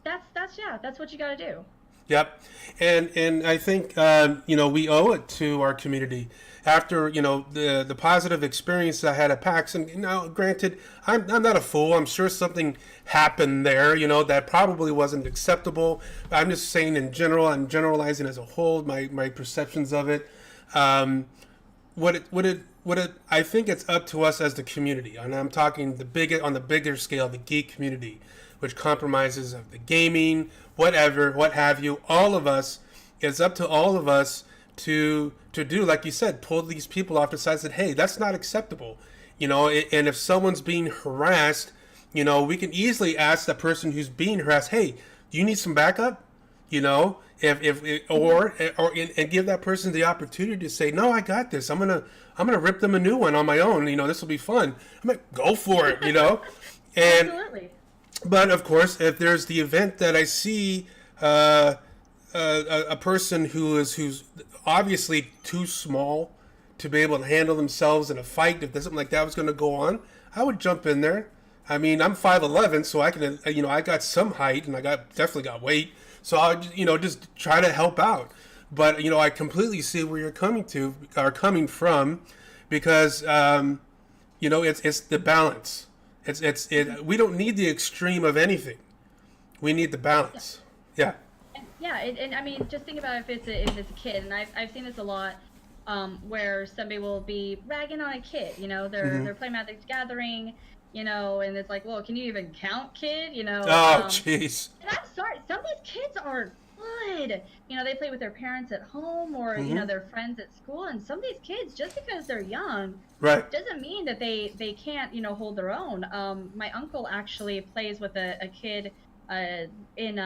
that's what you got to do. Yep, and I think we owe it to our community after the positive experience I had at PAX. And granted, I'm not a fool. I'm sure something happened there, that probably wasn't acceptable. I'm just saying in general. I'm generalizing as a whole. My perceptions of it. I think it's up to us as the community, and I'm talking on the bigger scale, the geek community, which compromises of the gaming, whatever, what have you. All of us, it's up to all of us to do, like you said, pull these people off the side and say, hey, that's not acceptable. And if someone's being harassed, we can easily ask the person who's being harassed, hey, do you need some backup? And give that person the opportunity to say, no, I got this. I'm gonna rip them a new one on my own. This will be fun. I'm gonna go for it. And Absolutely. but of course, if there's the event that I see a person who's obviously too small to be able to handle themselves in a fight, if something like that was going to go on, I would jump in there. I mean, I'm 5'11", so I can, I got some height and definitely got weight, so I, just try to help out. But I completely see where you're coming from, because it's the balance. We don't need the extreme of anything. We need the balance. Yeah. Yeah, and I mean, just think about if it's a kid, and I've seen this a lot, where somebody will be ragging on a kid. They're playing Magic the Gathering, and it's like, well, can you even count, kid? Oh, jeez. And I'm sorry, some of these kids are good. They play with their parents at home, or their friends at school, and some of these kids, just because they're young, right, doesn't mean that they can't hold their own. My uncle actually plays with a kid in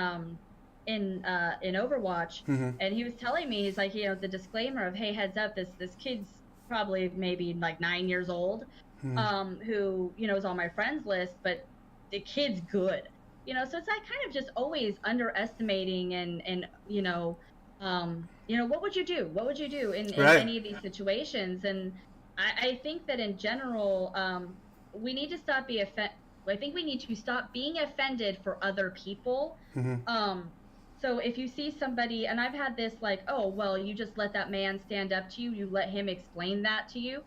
Overwatch, and he was telling me, he's like, the disclaimer of, hey, heads up, this kid's probably maybe like 9 years old, who is on my friends list, but the kid's good. So it's like kind of just always underestimating and what would you do? What would you do in any of these situations? And I think that in general, we need to stop I think we need to stop being offended for other people. So if you see somebody, and I've had this like, oh, well, you just let that man stand up to you, you let him explain that to you.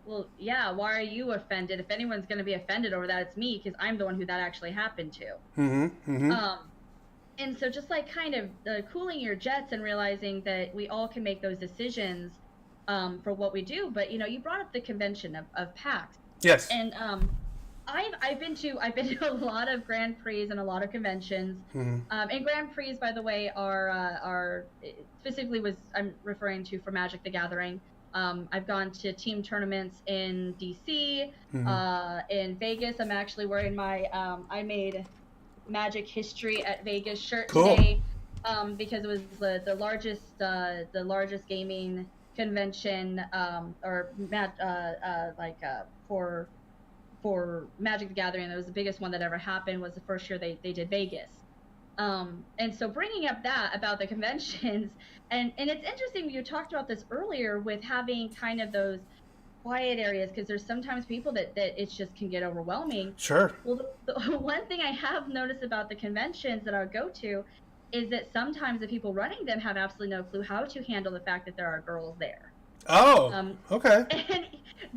Well, yeah, why are you offended? If anyone's going to be offended over that, it's me, because I'm the one who that actually happened to. And so just like kind of cooling your jets and realizing that we all can make those decisions for what we do. But, you brought up the convention of PAX. Yes. And I've been to a lot of Grand Prix and a lot of conventions. And Grand Prix, by the way, are specifically I'm referring to for Magic the Gathering. I've gone to team tournaments in DC, in Vegas. I'm actually wearing my I made Magic History at Vegas shirt today, because it was the largest gaming convention, for Magic the Gathering. That was the biggest one that ever happened. Was the first year they did Vegas. And so bringing up that about the conventions, and it's interesting, you talked about this earlier with having kind of those quiet areas, because there's sometimes people that it just can get overwhelming. Sure. Well, the one thing I have noticed about the conventions that I go to is that sometimes the people running them have absolutely no clue how to handle the fact that there are girls there. Oh, okay. And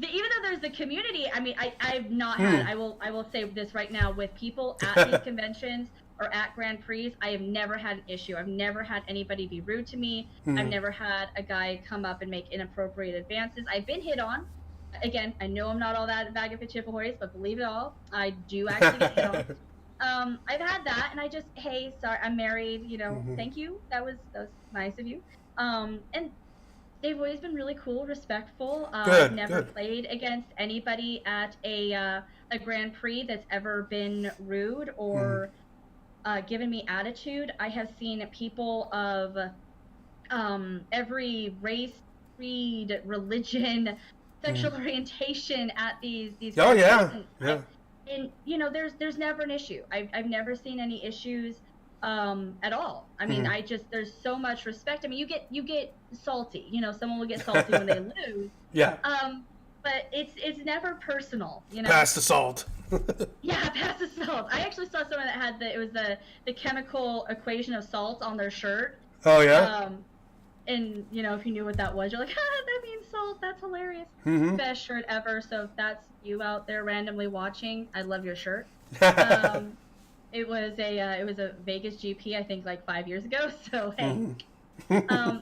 even though there's the community, I mean, I've not had, I will say this right now, with people at these conventions or at Grand Prix, I have never had an issue. I've never had anybody be rude to me. I've never had a guy come up and make inappropriate advances. I've been hit on. Again, I know I'm not all that bag of chip-ahoys, but believe it all, I do actually get hit on. I've had that, and I just, hey, sorry, I'm married, thank you. That was nice of you. And they've always been really cool, respectful. I've never played against anybody at a Grand Prix that's ever been rude or given me attitude. I have seen people of every race, creed, religion, Mm. sexual orientation at these Oh Grand Prix, yeah, yeah. and there's never an issue. I've never seen any issues at all. I mean, Mm. there's so much respect. I mean, you get salty. Someone will get salty when they lose. Yeah. But it's never personal. Pass the salt. Yeah, pass the salt. I actually saw someone that had it was the chemical equation of salt on their shirt. Oh yeah. And if you knew what that was, you're like, that means salt. That's hilarious. Mm-hmm. Best shirt ever. So if that's you out there randomly watching, I love your shirt. Um, it was a Vegas GP, I think, like 5 years ago. So hey. Mm-hmm.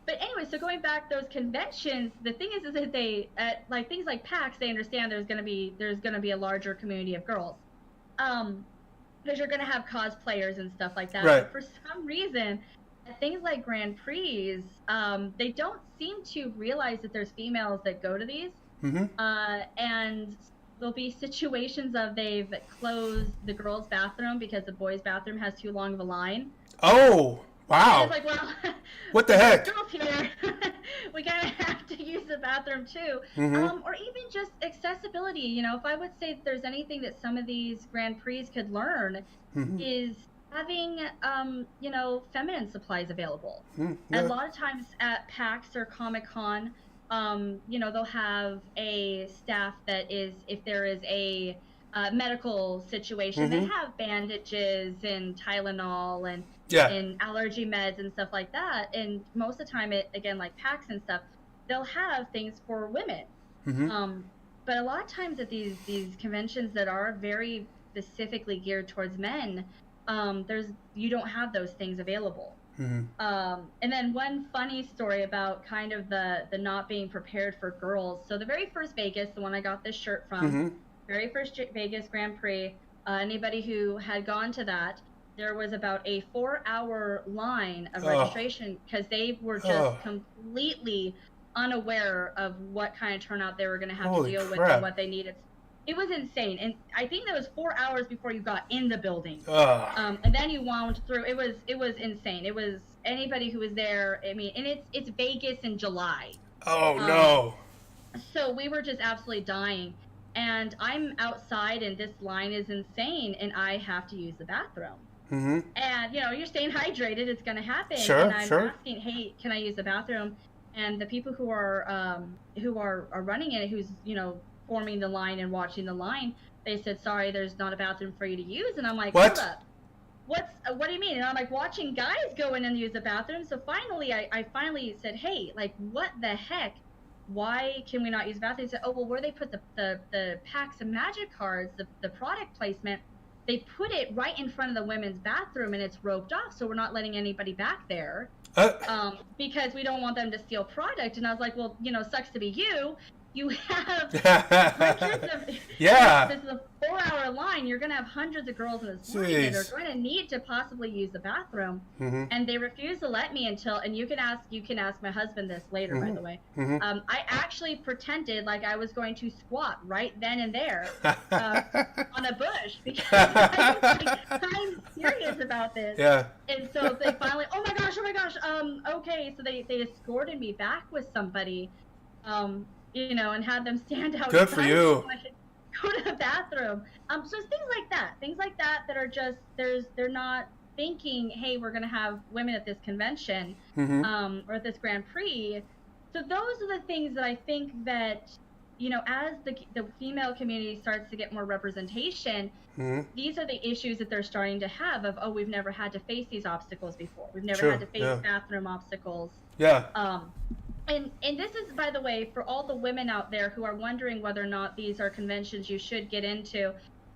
But anyway, so going back, those conventions, the thing is that they like things like PAX, they understand there's gonna be a larger community of girls, because you're gonna have cosplayers and stuff like that. Right. But for some reason, at things like Grand Prix, they don't seem to realize that there's females that go to these, Mm-hmm. and there'll be situations of they've closed the girls' bathroom because the boys' bathroom has too long of a line. Oh And wow. it's like, well, What the heck? girls here, we kind of have to use the bathroom too. Mm-hmm. Or even just accessibility. If I would say that there's anything that some of these Grand Prix could learn, Mm-hmm. is having, feminine supplies available. Mm-hmm. A Yeah. lot of times at PAX or Comic-Con, they'll have a staff that is, if there is a medical situation, they Mhm. have bandages and Tylenol and Yeah. allergy meds and stuff like that. And most of the time, again, like PAX and stuff, they'll have things for women. Mm-hmm. But a lot of times at these conventions that are very specifically geared towards men, you don't have those things available. Mm-hmm. And then one funny story about kind of the not being prepared for girls. So the very first Vegas, the one I got this shirt from, Mm-hmm. very first Vegas Grand Prix, anybody who had gone to that, there was about a 4-hour line of Oh. registration because they were just Oh. completely unaware of what kind of turnout they were going to have Holy to deal with crap. and what they needed. It was insane, and I think that was 4 hours before you got in the building. Oh. And then you wound through. It was insane. It was anybody who was there. I mean, and it's Vegas in July, Oh no. so we were just absolutely dying. And I'm outside, and this line is insane, and I have to use the bathroom. Mm-hmm. And you're staying hydrated. It's going to happen. Sure, And I'm sure. asking, hey, can I use the bathroom? And the people who are running it, who's forming the line and watching the line, they said, sorry, there's not a bathroom for you to use. And I'm like, What? hold up. What do you mean? And I'm like watching guys go in and use the bathroom. So finally, I finally said, hey, like, what the heck? Why can we not use the bathroom? They said, oh, well, where they put the packs of magic cards, the product placement, they put it right in front of the women's bathroom, and it's roped off, so we're not letting anybody back there, because we don't want them to steal product. And I was like, well, sucks to be you. You have hundreds of Yeah. This is a 4-hour line. You're going to have hundreds of girls in this line that are Jeez. going to need to possibly use the bathroom, Mm-hmm. and they refuse to let me until. And you can ask my husband this later, by the way. Mm-hmm. I actually pretended like I was going to squat right then and there on a bush because I'm serious about this. Yeah. And so they finally, oh my gosh, okay. So they escorted me back with somebody, and had them stand outside. Good for you. So I could go to the bathroom. So it's things like that that are just, they're not thinking, hey, we're going to have women at this convention, Mm-hmm. or at this Grand Prix. So those are the things that I think that, as the female community starts to get more representation, Mm-hmm. these are the issues that they're starting to have of, oh, we've never had to face these obstacles before. We've never Sure, had to face yeah. bathroom obstacles. Yeah. And this is, by the way, for all the women out there who are wondering whether or not these are conventions you should get into,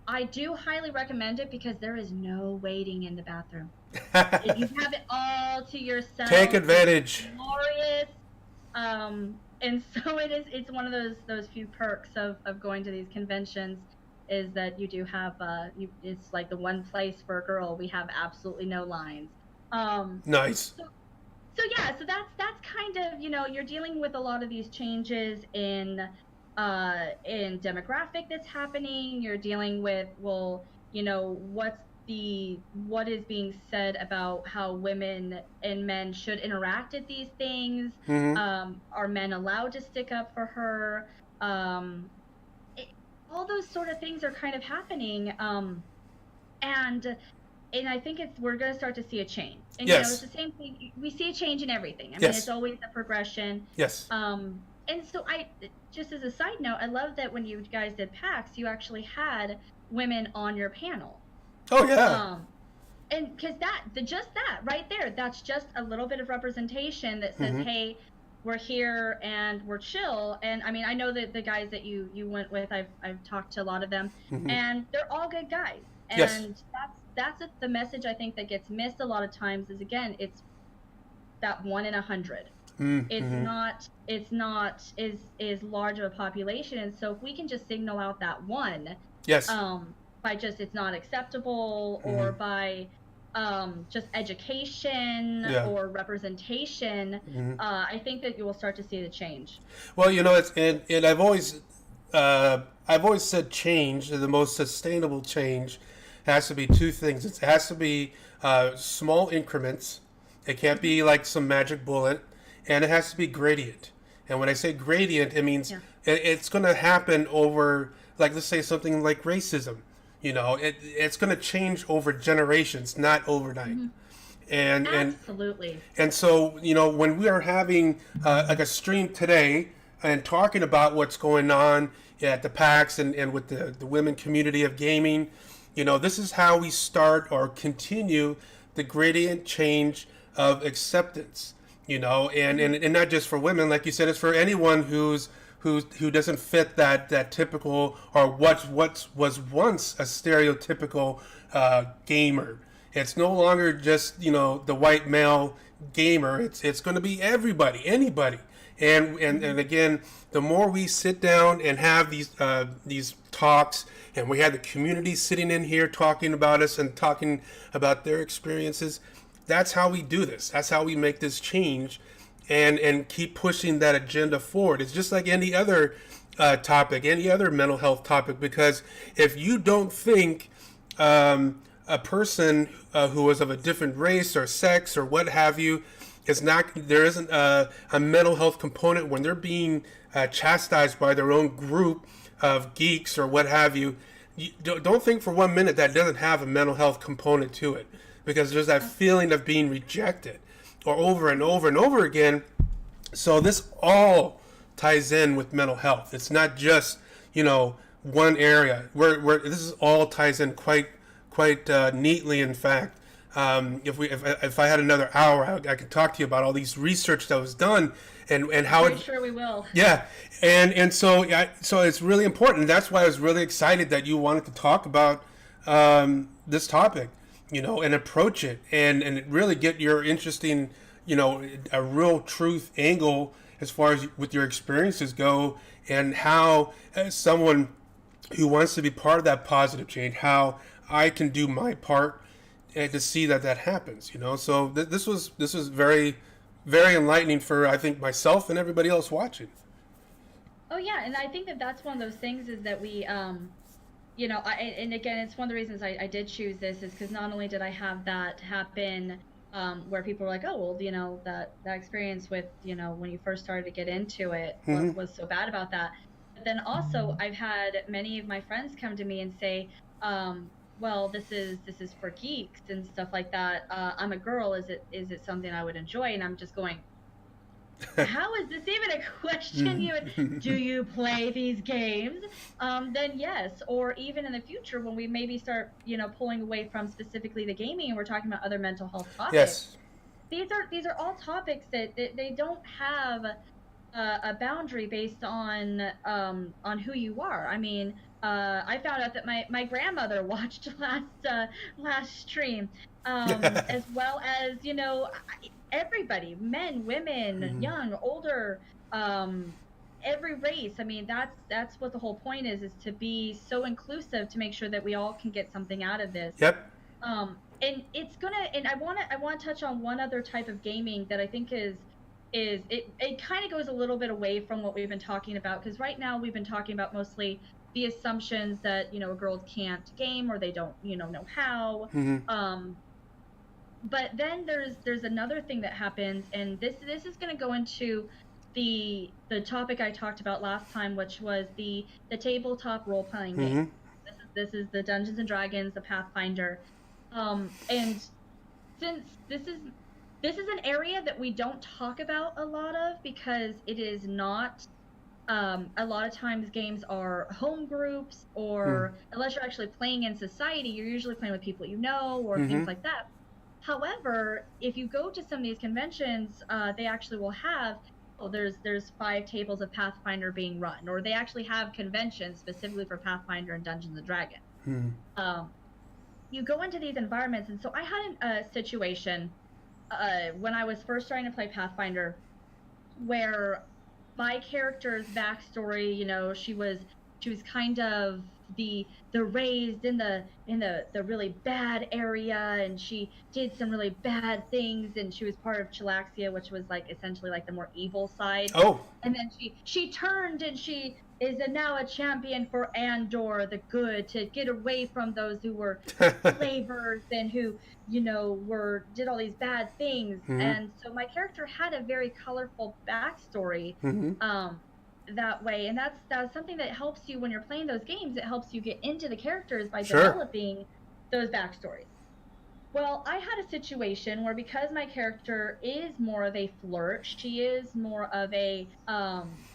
I do highly recommend it because there is no waiting in the bathroom. You have it all to yourself. Take advantage. It's glorious. And so it's one of those few perks of going to these conventions, is that you do have it's like the one place for a girl. We have absolutely no lines. Nice. So yeah, so that's kind of, you're dealing with a lot of these changes in demographic that's happening. You're dealing with, well, the what is being said about how women and men should interact at these things. Hmm. Are men allowed to stick up for her? Um, it, all those sort of things are kind of happening. And I think it's we're going to start to see a change. And it's Yes. the same thing. We see a change in everything. I mean, it's Yes. always a progression. Yes. And so I just as a side note, I love that when you guys did PAX, you actually had women on your panel. Oh yeah. Um, and because just that right there, that's just a little bit of representation that says, Hmm. hey, we're here and we're chill. And I mean, I know that the guys that you went with, I've talked to a lot of them, Hmm. and they're all good guys. Yes. And the message I think that gets missed a lot of times is, again, it's that 1 in 100. Hmm. It's not is large of a population, and so if we can just signal out that one, Yes. by just it's not acceptable, Hmm. or by just education Yeah. or representation, Hmm. I think that you will start to see the change. Well, it's and I've always said change, the most sustainable change, has to be two things. It has to be small increments. It can't be like some magic bullet, and it has to be gradient. And when I say gradient, it means Yeah, it's going to happen over, like, let's say something like racism. It's going to change over generations, not overnight. And absolutely. and so, when we are having like a stream today and talking about what's going on at the PAX and with the women community of gaming, this is how we start or continue the gradient change of acceptance, and not just for women, like you said, it's for anyone who doesn't fit that typical, or what was once a stereotypical gamer. It's no longer just the white male gamer. It's going to be everybody, anybody, and again, the more we sit down and have these talks, and we have the community sitting in here talking about us and talking about their experiences, that's how we do this. That's how we make this change, and keep pushing that agenda forward. It's just like any other topic, any other mental health topic, because if you don't think a person who is of a different race or sex or what have you there isn't a mental health component when they're being chastised by their own group of geeks or what have you, don't think for 1 minute that doesn't have a mental health component to it, because there's that feeling of being rejected or over and over and over again. So this all ties in with mental health. It's not just one area. This is all ties in quite neatly. In fact, if I had another hour, I could talk to you about all these research that was done and how I'm it. sure we will. Yeah, and so so it's really important. That's why I was really excited that you wanted to talk about this topic, and approach it and really get your interesting, a real truth angle as far as with your experiences go, and how, as someone who wants to be part of that positive change, how I can do my part and to see that happens. So this was very, very enlightening for, I think, myself and everybody else watching. Oh yeah, and I think that that's one of those things is that we, and again, it's one of the reasons I did choose this is because not only did I have that happen, where people were like, oh well, that experience with when you first started to get into it, Hmm. what was so bad about that. But then also I've had many of my friends come to me and say, well, this is for geeks and stuff like that. I'm a girl. Is it something I would enjoy? And I'm just going, how is this even a question? Do you play these games? Then yes. Or even in the future when we maybe start, pulling away from specifically the gaming and we're talking about other mental health topics. Yes. These are all topics that they don't have a boundary based on who you are. I mean, I found out that my grandmother watched last stream, as well as everybody, men, women, Hmm. young, older, every race. I mean, that's what the whole point is to be so inclusive to make sure that we all can get something out of this. Yep. And it's gonna, and I want to touch on one other type of gaming that I think is it kind of goes a little bit away from what we've been talking about, because right now we've been talking about mostly the assumptions that, girls can't game or they don't, know how. But then there's another thing that happens, and this is going to go into the topic I talked about last time, which was the tabletop role playing game. This is the Dungeons and Dragons, the Pathfinder, and since this is an area that we don't talk about a lot of because it is not. A lot of times games are home groups, or unless you're actually playing in society, you're usually playing with people you know or things like that. However, if you go to some of these conventions, they actually will have, there's 5 tables of Pathfinder being run, or they actually have conventions specifically for Pathfinder and Dungeons and Dragons. You go into these environments, and so I had a situation when I was first starting to play Pathfinder where my character's backstory, she was kind of the raised in the really bad area, and she did some really bad things, and she was part of Chilaxia, which was like essentially like the more evil side. And then she turned, and she is now a champion for Andor the Good, to get away from those who were slavers and who did all these bad things. And so my character had a very colorful backstory that way, and that's something that helps you when you're playing those games. It helps you get into the characters by developing those backstories. Well, I had a situation where, because my character is more of a flirt, she is more of a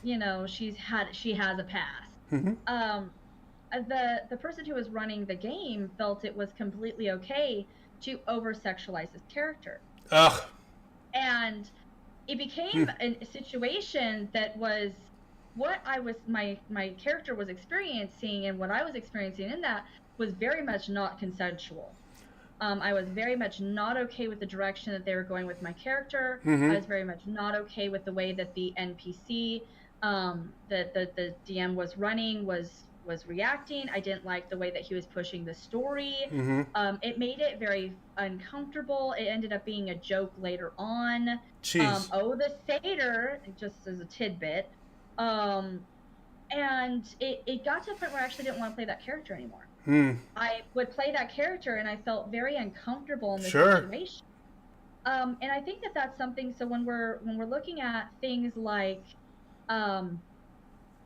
she has a past. The person who was running the game felt it was completely okay to over sexualize his character. And it became a situation that was what my character was experiencing, and what I was experiencing in that was very much not consensual. I was very much not okay with the direction that they were going with my character. I was very much not okay with the way that the NPC, that the DM was running, was reacting. I didn't like the way that he was pushing the story. It made it very uncomfortable. It ended up being a joke later on. The satyr, just as a tidbit. And it got to a point where I actually didn't want to play that character anymore. I would play that character, and I felt very uncomfortable in the situation. And I think that that's something. So when we're looking at things like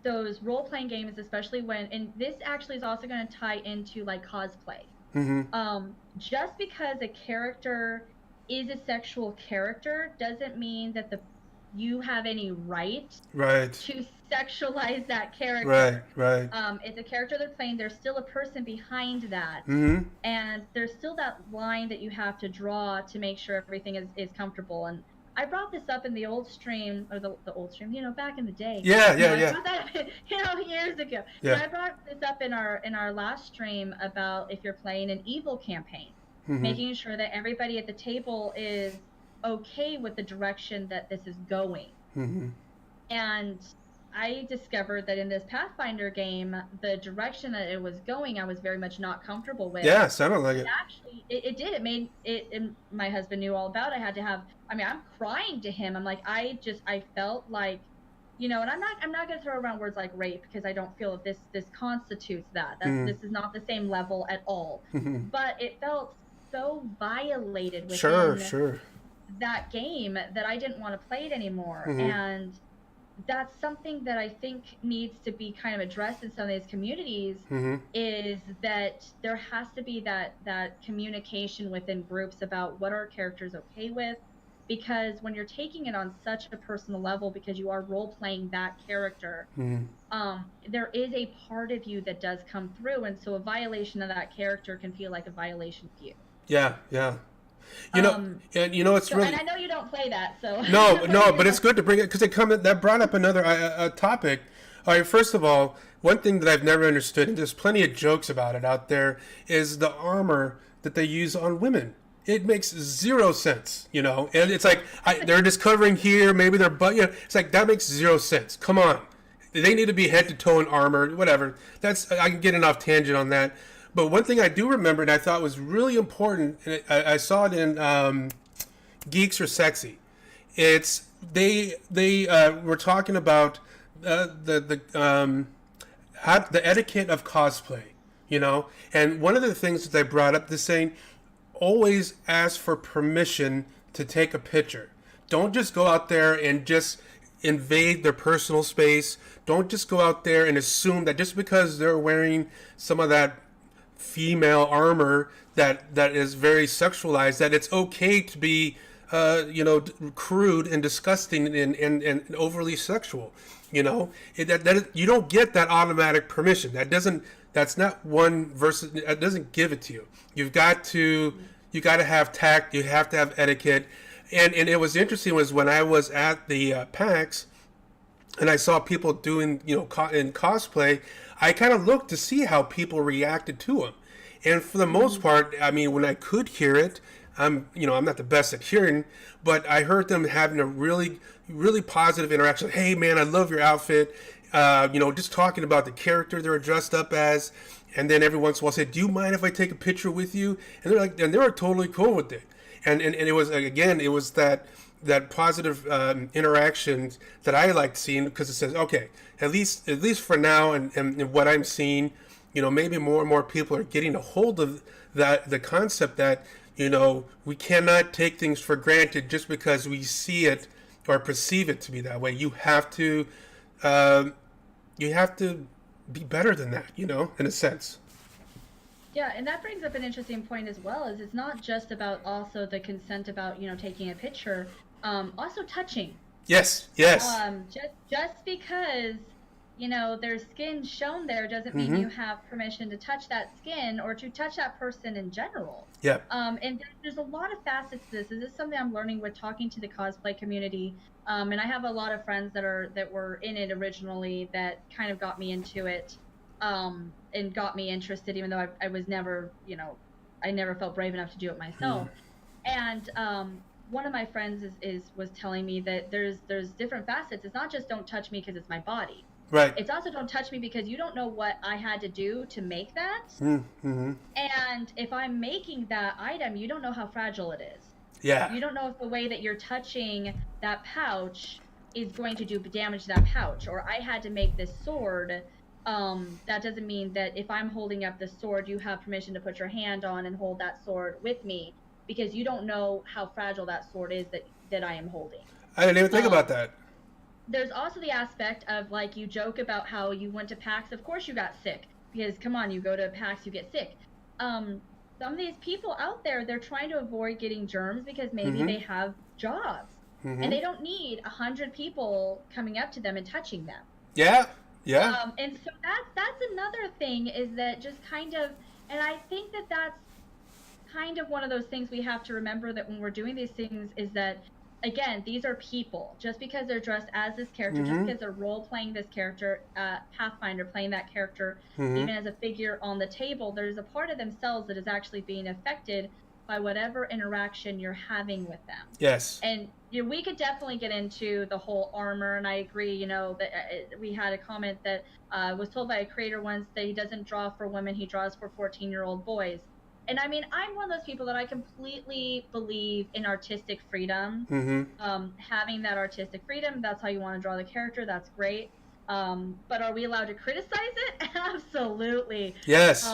those role-playing games, especially and this actually is also going to tie into like cosplay. Just because a character is a sexual character doesn't mean that you have any right to sexualize that character. It's a character they're playing. There's still a person behind that, and there's still that line that you have to draw to make sure everything is comfortable. And I brought this up in the old stream, or the old stream, back in the day. I brought that up, years ago. So I brought this up in our last stream about if you're playing an evil campaign, making sure that everybody at the table is okay with the direction that this is going. And I discovered that in this Pathfinder game, the direction that it was going, I was very much not comfortable with. Yeah, sounded like it. Actually, it did. It made it. And my husband knew all about it. I had to have. I mean, I'm crying to him. I'm like, I felt like, and I'm not going to throw around words like rape, because I don't feel that this constitutes that. This is not the same level at all. But it felt so violated within that game that I didn't want to play it anymore. And that's something that I think needs to be kind of addressed in some of these communities, is that there has to be that communication within groups about what our character's okay with, because when you're taking it on such a personal level, because you are role-playing that character, there is a part of you that does come through, and so a violation of that character can feel like a violation of you. And it's really. And I know you don't play that, so. No, but it's good to bring it, because that brought up another topic. All right, first of all, one thing that I've never understood, and there's plenty of jokes about it out there, is the armor that they use on women. It makes zero sense, and it's like they're just covering here, maybe their butt. It's like that makes zero sense. Come on, they need to be head to toe in armor, whatever. I can get off tangent on that. But one thing I do remember, and I thought was really important, and I saw it in Geeks Are Sexy. It's they were talking about the etiquette of cosplay, you know. And one of the things that I brought up is saying, always ask for permission to take a picture. Don't just go out there and just invade their personal space. Don't just go out there and assume that just because they're wearing some of that female armor that is very sexualized, that it's okay to be crude and disgusting and overly sexual. You know, you don't get that automatic permission. That's not one versus, it doesn't give it to you. You got to have tact. You have to have etiquette. And it was interesting was when I was at the PAX and I saw people doing, in cosplay, I kind of looked to see how people reacted to them. And for the most part, I mean, when I could hear it, I'm not the best at hearing, but I heard them having a really, really positive interaction. Hey, man, I love your outfit. Just talking about the character they're dressed up as. And then every once in a while say, do you mind if I take a picture with you? And they were totally cool with it. And it was, again, it was that positive interaction that I liked seeing, because it says, okay, at least for now and what I'm seeing, maybe more and more people are getting a hold of the concept that, we cannot take things for granted just because we see it or perceive it to be that way. You have to be better than that, in a sense. Yeah, and that brings up an interesting point as well, is it's not just about also the consent about, taking a picture, also touching. Yes. Just because, there's skin shown there doesn't mean you have permission to touch that skin or to touch that person in general. Yeah. And there's a lot of facets to this. This is something I'm learning with talking to the cosplay community. And I have a lot of friends that were in it originally that kind of got me into it. And got me interested, even though I was never, I never felt brave enough to do it myself. And one of my friends was telling me that there's different facets. It's not just don't touch me because it's my body. Right. It's also don't touch me because you don't know what I had to do to make that. Mm-hmm. And if I'm making that item, you don't know how fragile it is. Yeah. You don't know if the way that you're touching that pouch is going to do damage to that pouch. Or I had to make this sword. That doesn't mean that if I'm holding up the sword, you have permission to put your hand on and hold that sword with me, because you don't know how fragile that sword is that I am holding. I didn't even think about that. There's also the aspect of, like, you joke about how you went to PAX. Of course you got sick, because come on, you go to PAX, you get sick. Some of these people out there, they're trying to avoid getting germs because maybe they have jobs, and they don't need 100 people coming up to them and touching them. Yeah. And so that's another thing, is that just kind of, and I think that's kind of one of those things we have to remember, that when we're doing these things, is that, again, these are people. Just because they're dressed as this character, just because they're role-playing this character, Pathfinder, playing that character, even as a figure on the table, there's a part of themselves that is actually being affected by whatever interaction you're having with them. Yes. And we could definitely get into the whole armor, and I agree, that we had a comment that was told by a creator once that he doesn't draw for women, he draws for 14-year-old boys. And I mean, I'm one of those people that I completely believe in artistic freedom. Having that artistic freedom, that's how you want to draw the character, that's great. But are we allowed to criticize it? Absolutely. Yes.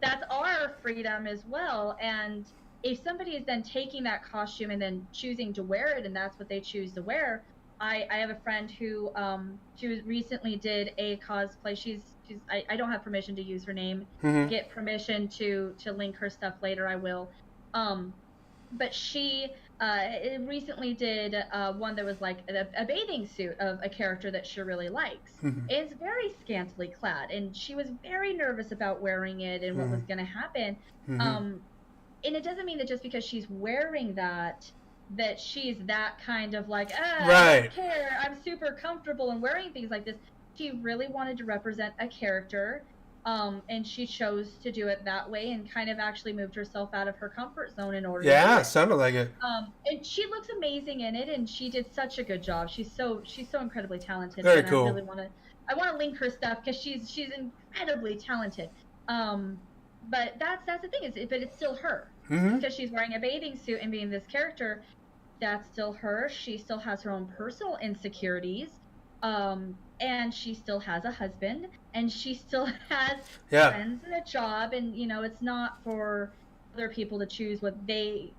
That's our freedom as well. And if somebody is then taking that costume and then choosing to wear it, and that's what they choose to wear, I have a friend who she recently did a cosplay. I don't have permission to use her name. Get permission to link her stuff later, I will. But she recently did one that was like a bathing suit of a character that she really likes. It's very scantily clad, and she was very nervous about wearing it and what was going to happen. And it doesn't mean that just because she's wearing that she's that kind of like, I don't care, I'm super comfortable in wearing things like this. She really wanted to represent a character, and she chose to do it that way, and kind of actually moved herself out of her comfort zone in order to do it. Sounded like it. And she looks amazing in it, and she did such a good job. She's so incredibly talented. Very and cool. I want to link her stuff because she's incredibly talented. But that's the thing, but it's still her. Because she's wearing a bathing suit and being this character, that's still her. She still has her own personal insecurities. and she still has a husband, and she still has Yeah. friends and a job, and it's not for other people to choose what they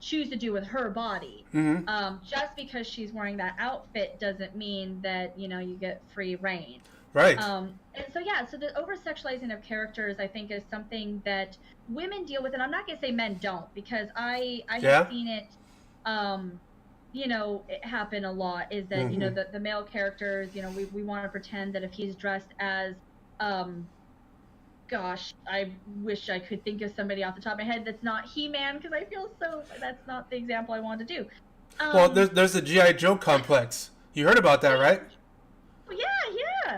choose to do with her body. Mm-hmm. Just because she's wearing that outfit doesn't mean that you get free reign. Right. And so yeah, so the over sexualizing of characters, I think, is something that women deal with, and I'm not gonna say men don't, because I Yeah. have seen it, it happen a lot. Is that Mm-hmm. the male characters, we want to pretend that if he's dressed as, gosh, I wish I could think of somebody off the top of my head that's not He-Man, because I feel so that's not the example I want to do. Well, there's the G.I. Joe complex. You heard about that, right? Yeah.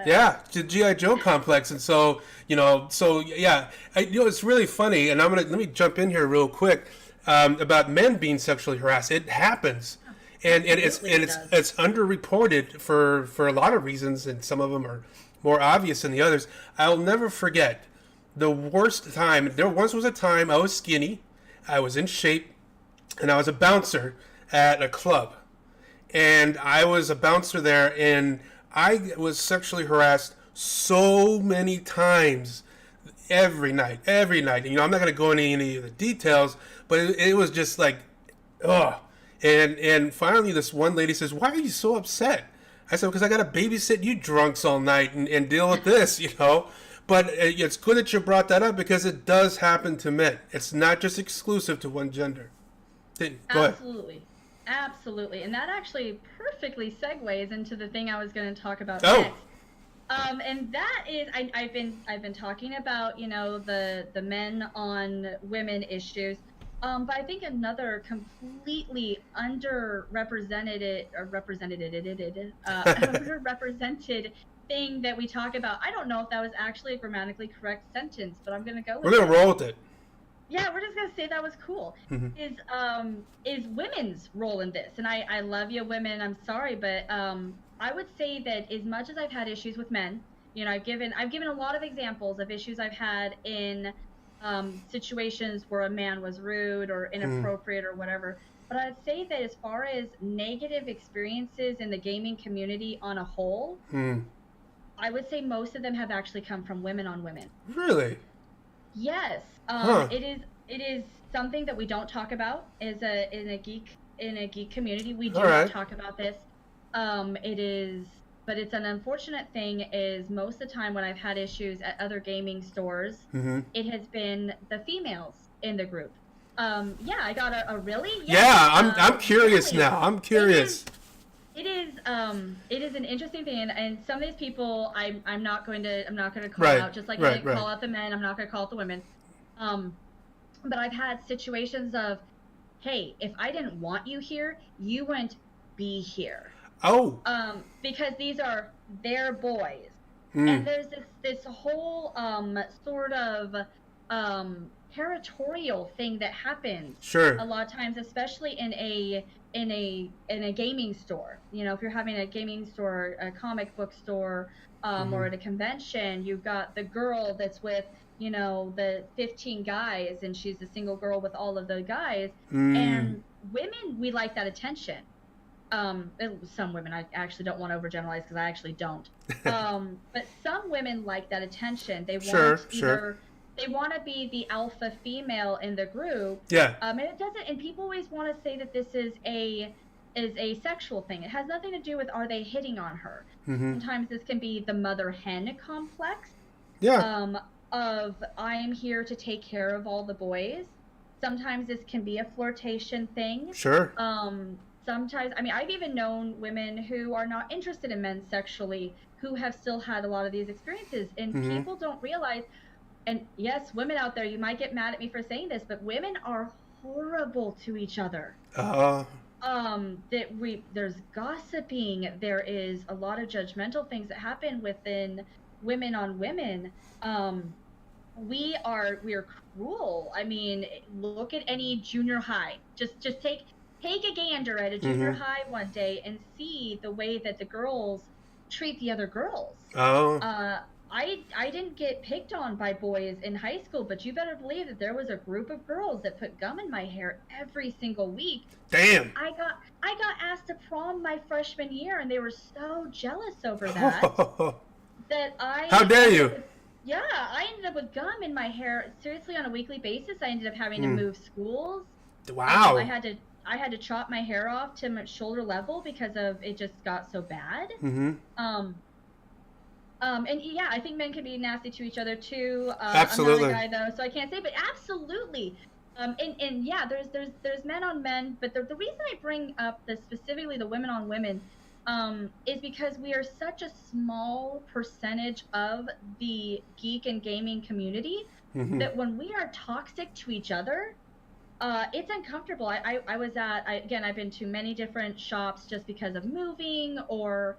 Yeah, the G.I. Joe complex. And so, yeah, it's really funny. And let me jump in here real quick about men being sexually harassed. It happens. And it's underreported for a lot of reasons, and some of them are more obvious than the others. I'll never forget the worst time. There once was a time I was skinny, I was in shape, and I was a bouncer at a club. And I was a bouncer there, and I was sexually harassed so many times every night. And, I'm not going to go into any of the details, but it was just like, ugh. And finally, this one lady says, "Why are you so upset?" I said, "Because I got to babysit you drunks all night and deal with this, But it's good that you brought that up, because it does happen to men. It's not just exclusive to one gender. Go ahead. Absolutely. And that actually perfectly segues into the thing I was going to talk about Oh. next. And that is, I've been talking about, the men on women issues. But I think another completely underrepresented thing that we talk about, I don't know if that was actually a grammatically correct sentence, but I'm going to go with it. We're going to roll with it. Yeah, we're just gonna say that was cool. Mm-hmm. Is women's role in this, and I love you, women. I'm sorry, but I would say that as much as I've had issues with men, I've given a lot of examples of issues I've had in situations where a man was rude or inappropriate or whatever. But I'd say that as far as negative experiences in the gaming community on a whole, I would say most of them have actually come from women on women. Really? Yes, it is something that we don't talk about in a geek community. We do not talk about this. But it's an unfortunate thing. Is most of the time when I've had issues at other gaming stores, it has been the females in the group. Yeah, I got a really. Yeah, I'm curious now. I'm curious. It is an interesting thing, and some of these people I'm not going to call out, just like I call out the men. I'm not going to call out the women. But I've had situations of, hey, if I didn't want you here, you wouldn't be here. Oh. Because these are their boys, and there's this whole sort of territorial thing that happens. Sure. A lot of times, especially in a gaming store. If you're having a gaming store, a comic book store, or at a convention, you've got the girl that's with the 15 guys, and she's the single girl with all of the guys. And women, we like that attention. Some women, I actually don't want to overgeneralize, because I actually don't. But some women like that attention. They want they want to be the alpha female in the group. Yeah. And it doesn't. And people always want to say that this is a sexual thing. It has nothing to do with, are they hitting on her. Sometimes this can be the mother hen complex. Yeah. Of, I am here to take care of all the boys. Sometimes this can be a flirtation thing. Sure. Sometimes, I've even known women who are not interested in men sexually, who have still had a lot of these experiences, and people don't realize. And yes, women out there, you might get mad at me for saying this, but women are horrible to each other. There's gossiping, there is a lot of judgmental things that happen within women on women. We are cruel. Look at any junior high. Just take a gander at a junior high one day and see the way that the girls treat the other girls. I didn't get picked on by boys in high school, but you better believe that there was a group of girls that put gum in my hair every single week. Damn. I got asked to prom my freshman year, and they were so jealous over that that How dare you? Yeah, I ended up with gum in my hair seriously on a weekly basis. I ended up having to move schools. Wow. I had to chop my hair off to my shoulder level because of it just got so bad. Mm-hmm. And yeah, I think men can be nasty to each other too. Absolutely. I'm not a guy though, so I can't say, but absolutely. And yeah, there's men on men, but the reason I bring up specifically the women on women, is because we are such a small percentage of the geek and gaming community that when we are toxic to each other, it's uncomfortable. I was again, I've been to many different shops just because of moving or,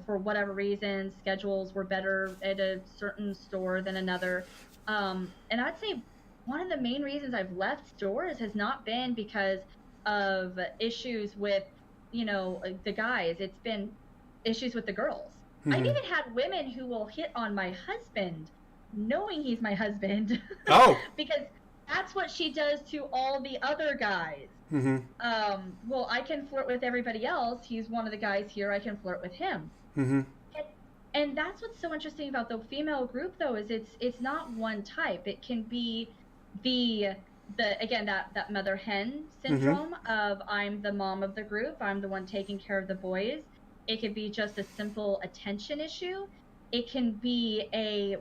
for whatever reason, schedules were better at a certain store than another. And I'd say one of the main reasons I've left stores has not been because of issues with, the guys. It's been issues with the girls. I've even had women who will hit on my husband, knowing he's my husband. Oh. Because that's what she does to all the other guys. Well, I can flirt with everybody else. He's one of the guys here. I can flirt with him. And that's what's so interesting about the female group, though, is it's not one type. It can be the again that mother hen syndrome of I'm the mom of the group. I'm the one taking care of the boys. It could be just a simple attention issue. It can be I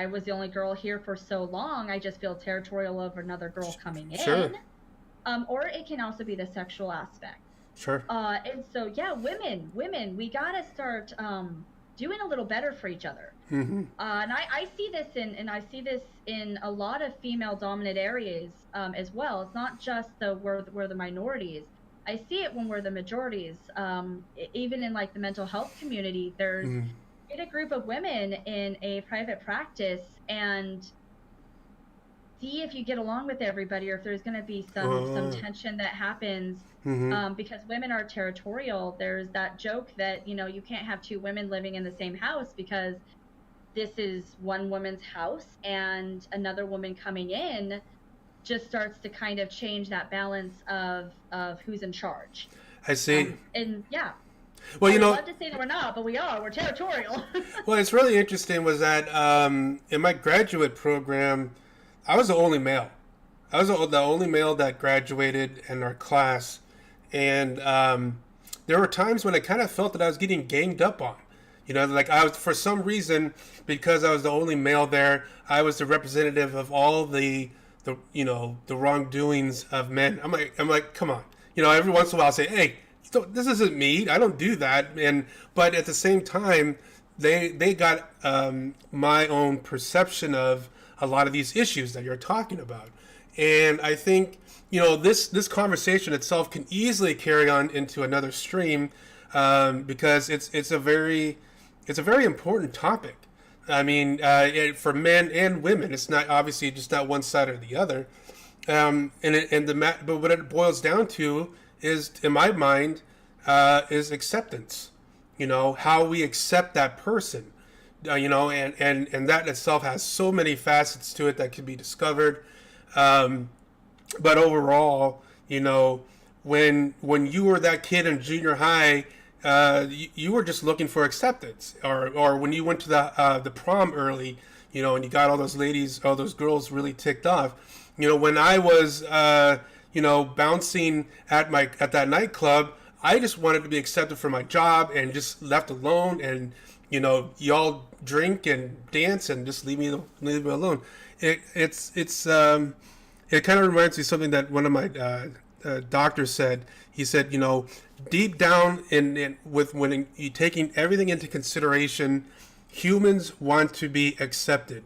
was the only girl here for so long, I just feel territorial over another girl coming in. Sure. Or it can also be the sexual aspect. Sure. And so, yeah, women, we gotta start doing a little better for each other. And I see this in a lot of female-dominant areas as well. It's not just we're the minorities. I see it when we're the majorities. Even in like the mental health community, there's a group of women in a private practice and see if you get along with everybody or if there's going to be some tension that happens because women are territorial. There's that joke that you can't have two women living in the same house because this is one woman's house, and another woman coming in just starts to kind of change that balance of who's in charge. I see. And yeah. Well, I'd love to say that we're not, but we are. We're territorial. Well, it's really interesting was that in my graduate program, I was the only male. I was the only male that graduated in our class. And there were times when I kind of felt that I was getting ganged up on. Like I was, for some reason, because I was the only male there, I was the representative of all the wrongdoings of men. I'm like, come on. Every once in a while I'll say, hey, this isn't me. I don't do that. But at the same time, they got my own perception of a lot of these issues that you're talking about. And I think, this conversation itself can easily carry on into another stream because it's a very important topic. I mean, for men and women, it's not obviously just not one side or the other. But what it boils down to is, in my mind, is acceptance. How we accept that person. And that itself has so many facets to it that can be discovered. But overall, when you were that kid in junior high, you were just looking for acceptance, or when you went to the prom early, and you got all those girls really ticked off. When I was, bouncing at that nightclub, I just wanted to be accepted for my job and just left alone, and y'all drink and dance and just leave me alone. It kind of reminds me of something that one of my doctors said. He said, deep down when you taking everything into consideration, humans want to be accepted,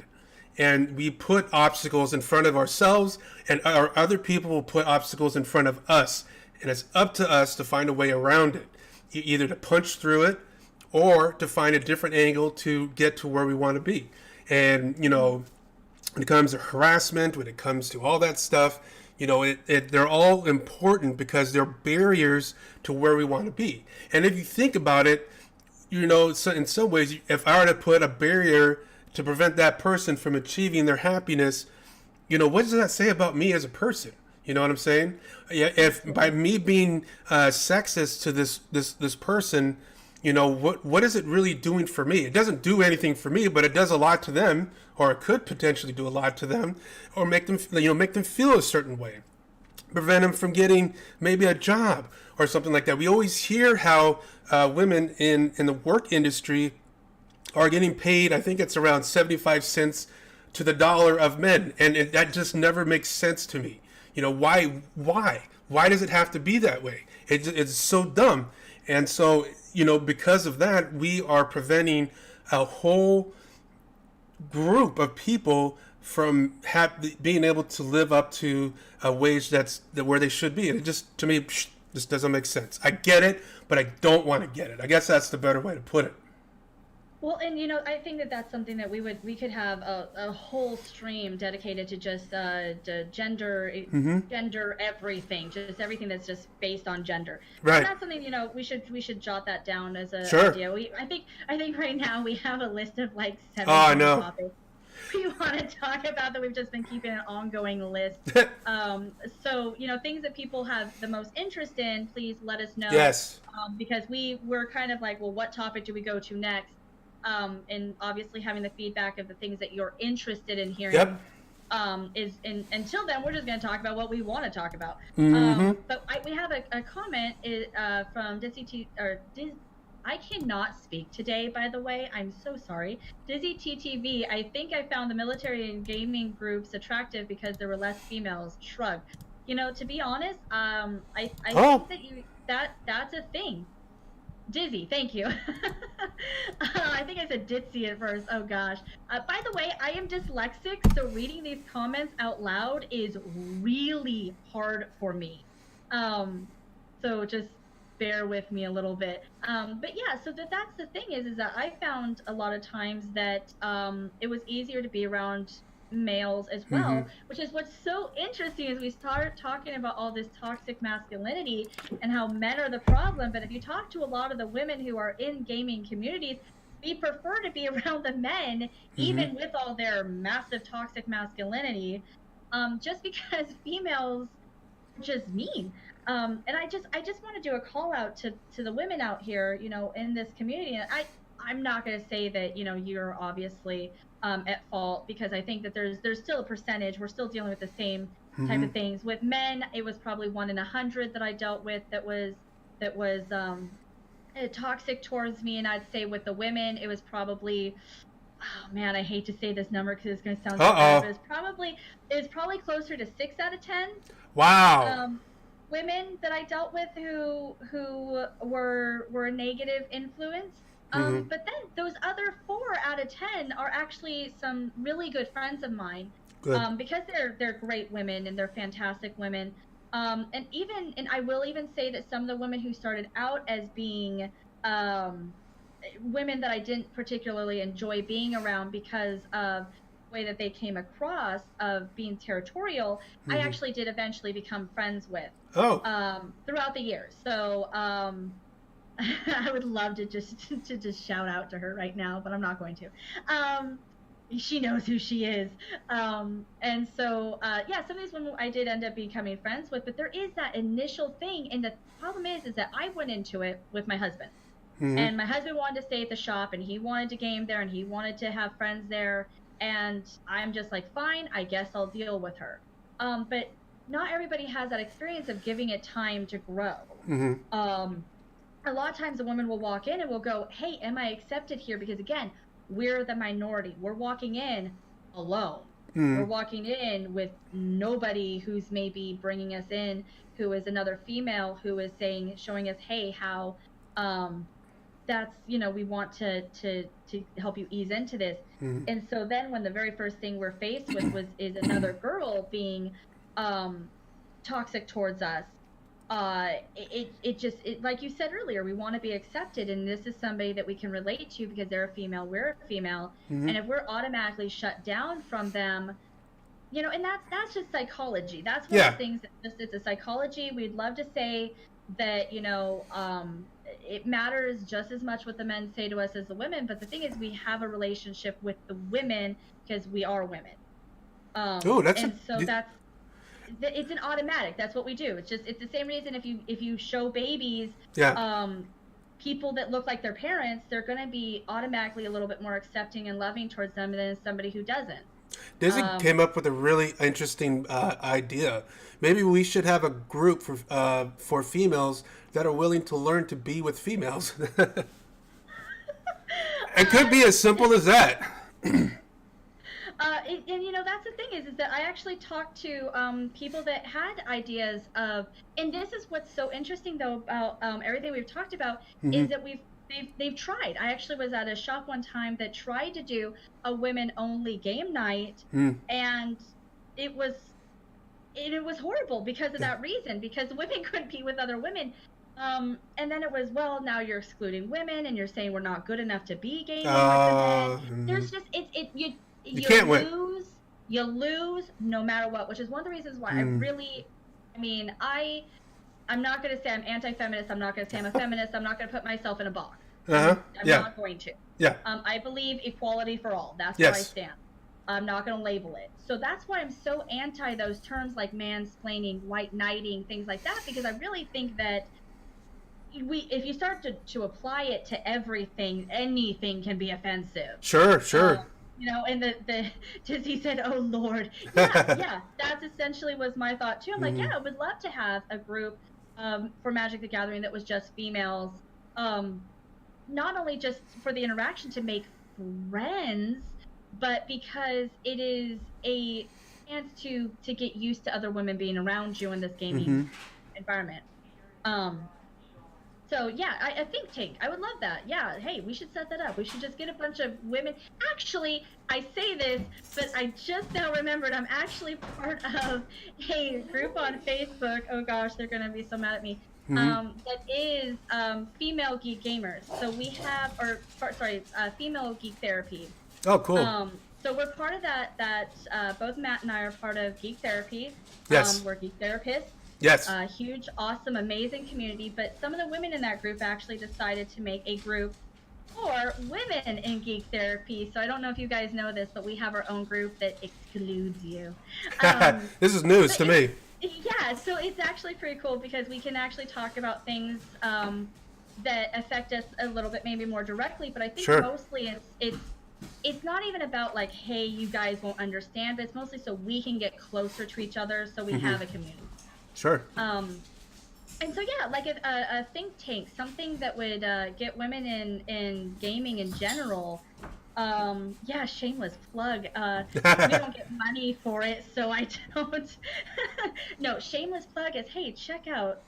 and we put obstacles in front of ourselves, and other people will put obstacles in front of us, and it's up to us to find a way around it, either to punch through it or to find a different angle to get to where we want to be. And when it comes to harassment, when it comes to all that stuff, they're all important because they're barriers to where we want to be. And if you think about it, so in some ways, if I were to put a barrier to prevent that person from achieving their happiness, what does that say about me as a person? You know what I'm saying? Yeah, if by me being sexist to this person, what is it really doing for me? It doesn't do anything for me, but it does a lot to them, or it could potentially do a lot to them, or make them feel a certain way, prevent them from getting maybe a job or something like that. We always hear how women in the work industry are getting paid. I think it's around 75 cents to the dollar of men, and that just never makes sense to me. Why does it have to be that way? It's so dumb. And so, because of that, we are preventing a whole group of people from being able to live up to a wage that's where they should be. And it just, to me, just doesn't make sense. I get it, but I don't want to get it. I guess that's the better way to put it. Well, and I think that that's something that we could have a whole stream dedicated to just gender, gender everything, just everything that's just based on gender. Right. And that's something we should jot that down as a Sure. idea. I think right now we have a list of like 7 I know. topics we want to talk about that we've just been keeping an ongoing list. So things that people have the most interest in, please let us know. Yes. Because we're kind of like, well, what topic do we go to next? And obviously having the feedback of the things that you're interested in hearing. Yep. Until then, we're just going to talk about what we want to talk about. But we have a comment from Dizzy I cannot speak today, by the way. I'm so sorry. Dizzy TTV, I think I found the military and gaming groups attractive because there were less females. Shrug. To be honest, I think that's a thing. Dizzy, thank you. I think I said ditzy at first. Oh gosh. By the way, I am dyslexic, so reading these comments out loud is really hard for me. So just bear with me a little bit. But yeah, so that's the thing is that I found a lot of times that it was easier to be around males as well, which is what's so interesting is we start talking about all this toxic masculinity and how men are the problem. But if you talk to a lot of the women who are in gaming communities, we prefer to be around the men, even with all their massive toxic masculinity, just because females are just mean. And I just want to do a call out to the women out here, in this community. And I'm not going to say that, you're obviously at fault, because I think that there's still a percentage. We're still dealing with the same type of things. With men, it was probably 1 in 100 that I dealt with that was toxic towards me. And I'd say with the women, it was probably, oh man, I hate to say this number because it's going to sound so bad, but it's probably closer to 6 out of 10. Wow. Women that I dealt with who were a negative influence. But then those other 4 out of 10 are actually some really good friends of mine. Good. Because they're great women and they're fantastic women. And I will even say that some of the women who started out as being women that I didn't particularly enjoy being around because of the way that they came across of being territorial, I actually did eventually become friends with throughout the years. So I would love to just shout out to her right now, but I'm not going to. She knows who she is. And so, some of these women I did end up becoming friends with, but there is that initial thing. And the problem is that I went into it with my husband. And my husband wanted to stay at the shop, and he wanted to game there, and he wanted to have friends there. And I'm just like, fine, I guess I'll deal with her. But not everybody has that experience of giving it time to grow. A lot of times a woman will walk in and will go, hey, am I accepted here? Because again, we're the minority. We're walking in alone. We're walking in with nobody who's maybe bringing us in, who is another female who is showing us, hey, how that's, we want to help you ease into this. And so then when the very first thing we're faced with is another girl being toxic towards us, it like you said earlier, we want to be accepted, and this is somebody that we can relate to because they're a female, we're a female, and if we're automatically shut down from them, and that's just psychology. That's one of the things that it's a psychology. We'd love to say that it matters just as much what the men say to us as the women. But the thing is, we have a relationship with the women because we are women. Oh, that's and so it's an automatic. That's what we do. It's the same reason if you show babies, yeah. People that look like their parents, they're going to be automatically a little bit more accepting and loving towards them than somebody who doesn't. Disney came up with a really interesting idea. Maybe we should have a group for females that are willing to learn to be with females. It could be as simple as that. And you know, that's the thing is that I actually talked to people that had ideas of, and this is what's so interesting though about everything we've talked about is that they've tried. I actually was at a shop one time that tried to do a women only game night, and it was horrible because of that reason, because women couldn't be with other women. And then it was, well, now you're excluding women and you're saying we're not good enough to be gaming with the men. There's just you can't lose. You lose no matter what, which is one of the reasons why I'm not going to say I'm anti-feminist. I'm not going to say I'm a feminist. I'm not going to put myself in a box. I'm not going to. Yeah. I believe equality for all. That's where I stand. I'm not going to label it. So that's why I'm so anti those terms like mansplaining, white knighting, things like that, because I really think that if you start to apply it to everything, anything can be offensive. Sure. You know, and the Disney said, "Oh Lord, yeah." That's essentially was my thought too. I'm like, yeah, I would love to have a group for Magic the Gathering that was just females, not only just for the interaction to make friends, but because it is a chance to get used to other women being around you in this gaming environment. So yeah, a think tank. I would love that. Yeah, hey, we should set that up. We should just get a bunch of women. Actually, I say this, but I just now remembered I'm actually part of a group on Facebook. Oh gosh, they're gonna be so mad at me. That is female geek gamers. So we have, female geek therapy. Oh, cool. So we're part of that. Both Matt and I are part of Geek Therapy. Yes. We're geek therapists. Yes. Huge, awesome, amazing community. But some of the women in that group actually decided to make a group for women in geek therapy. So I don't know if you guys know this, but we have our own group that excludes you. This is news to me. Yeah, so it's actually pretty cool because we can actually talk about things that affect us a little bit, maybe more directly. But I think mostly it's not even about like, hey, you guys won't understand, but it's mostly so we can get closer to each other, so we have a community. Sure. And so yeah, like a think tank, something that would get women in gaming in general. Yeah, shameless plug. We don't get money for it, so I don't. No, shameless plug is, hey, check out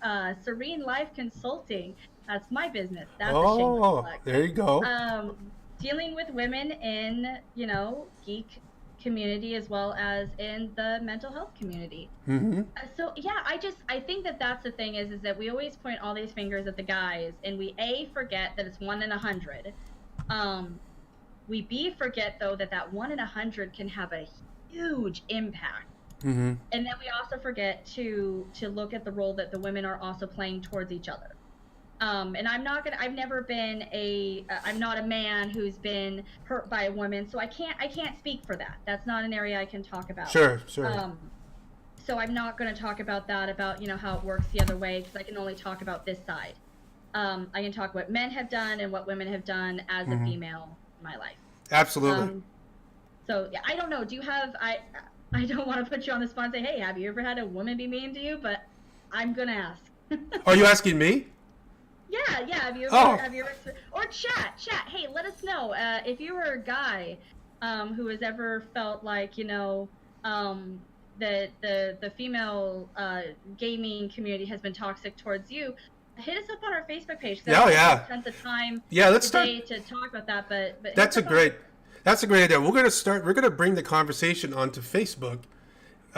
Serene Life Consulting. That's my business. That's a shameless plug. There you go. Dealing with women in, geek community as well as in the mental health community. So yeah, I think that's the thing is that we always point all these fingers at the guys, and we forget that it's 1 in 100. We forget though that 1 in 100 can have a huge impact. And then we also forget to look at the role that the women are also playing towards each other. And I've never been I'm not a man who's been hurt by a woman, so I can't speak for that. That's not an area I can talk about. Sure. So I'm not going to talk about that, about, how it works the other way, because I can only talk about this side. I can talk what men have done and what women have done as a female in my life. Absolutely. So yeah, I don't know. Do you have, I don't want to put you on the spot and say, hey, have you ever had a woman be mean to you? But I'm going to ask. Are you asking me? Yeah. Have you ever, or chat? Hey, let us know if you were a guy who has ever felt like that the female gaming community has been toxic towards you. Hit us up on our Facebook page. Yeah. Spend the time. Yeah, let's start to talk about that. But that's a great idea. We're gonna bring the conversation onto Facebook.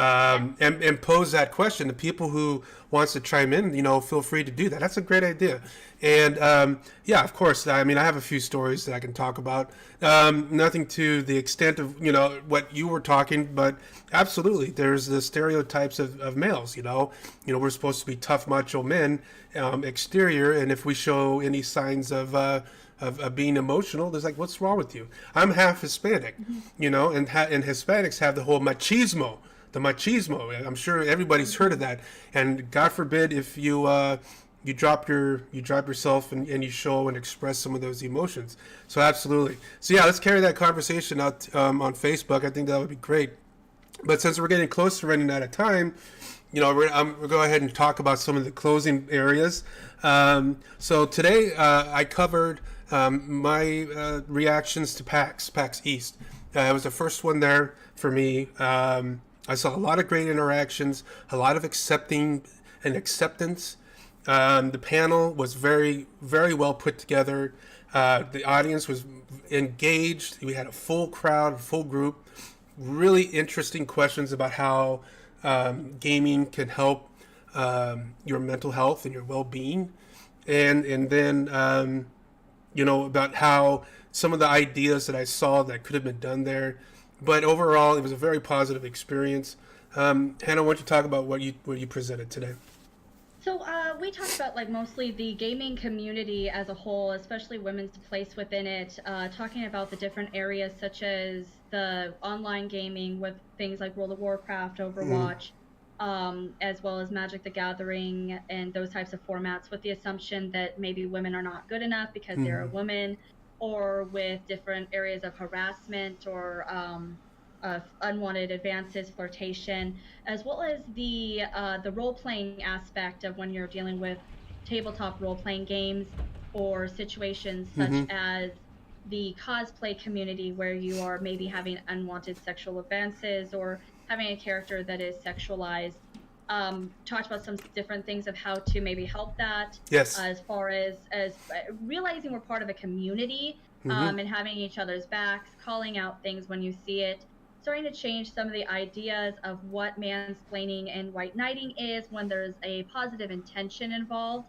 and pose that question. The people who wants to chime in, feel free to do that. That's a great idea. And yeah, of course, I mean, I have a few stories that I can talk about. Nothing to the extent of what you were talking, but absolutely, there's the stereotypes of males. We're supposed to be tough, macho men, exterior, and if we show any signs of being emotional, there's like, what's wrong with you? I'm half Hispanic, and Hispanics have the whole machismo. The machismo. I'm sure everybody's heard of that. And God forbid if you drop yourself and you show and express some of those emotions. So absolutely. So yeah, let's carry that conversation out on Facebook. I think that would be great. But since we're getting close to running out of time, we'll go ahead and talk about some of the closing areas. So today I covered my reactions to PAX East. It was the first one there for me. I saw a lot of great interactions, a lot of acceptance. The panel was very, very well put together. The audience was engaged. We had a full crowd, full group. Really interesting questions about how gaming can help your mental health and your well-being, and then about how some of the ideas that I saw that could have been done there. But overall, it was a very positive experience. Hannah, why don't you talk about what you presented today? So we talked about mostly the gaming community as a whole, especially women's place within it, talking about the different areas such as the online gaming with things like World of Warcraft, Overwatch, as well as Magic the Gathering and those types of formats, with the assumption that maybe women are not good enough because they're a woman, or with different areas of harassment or unwanted advances, flirtation, as well as the role-playing aspect of when you're dealing with tabletop role-playing games or situations such as the cosplay community where you are maybe having unwanted sexual advances or having a character that is sexualized. Talked about some different things of how to maybe help that. Yes. As far as realizing we're part of a community, and having each other's backs, calling out things when you see it, starting to change some of the ideas of what mansplaining and white knighting is when there's a positive intention involved,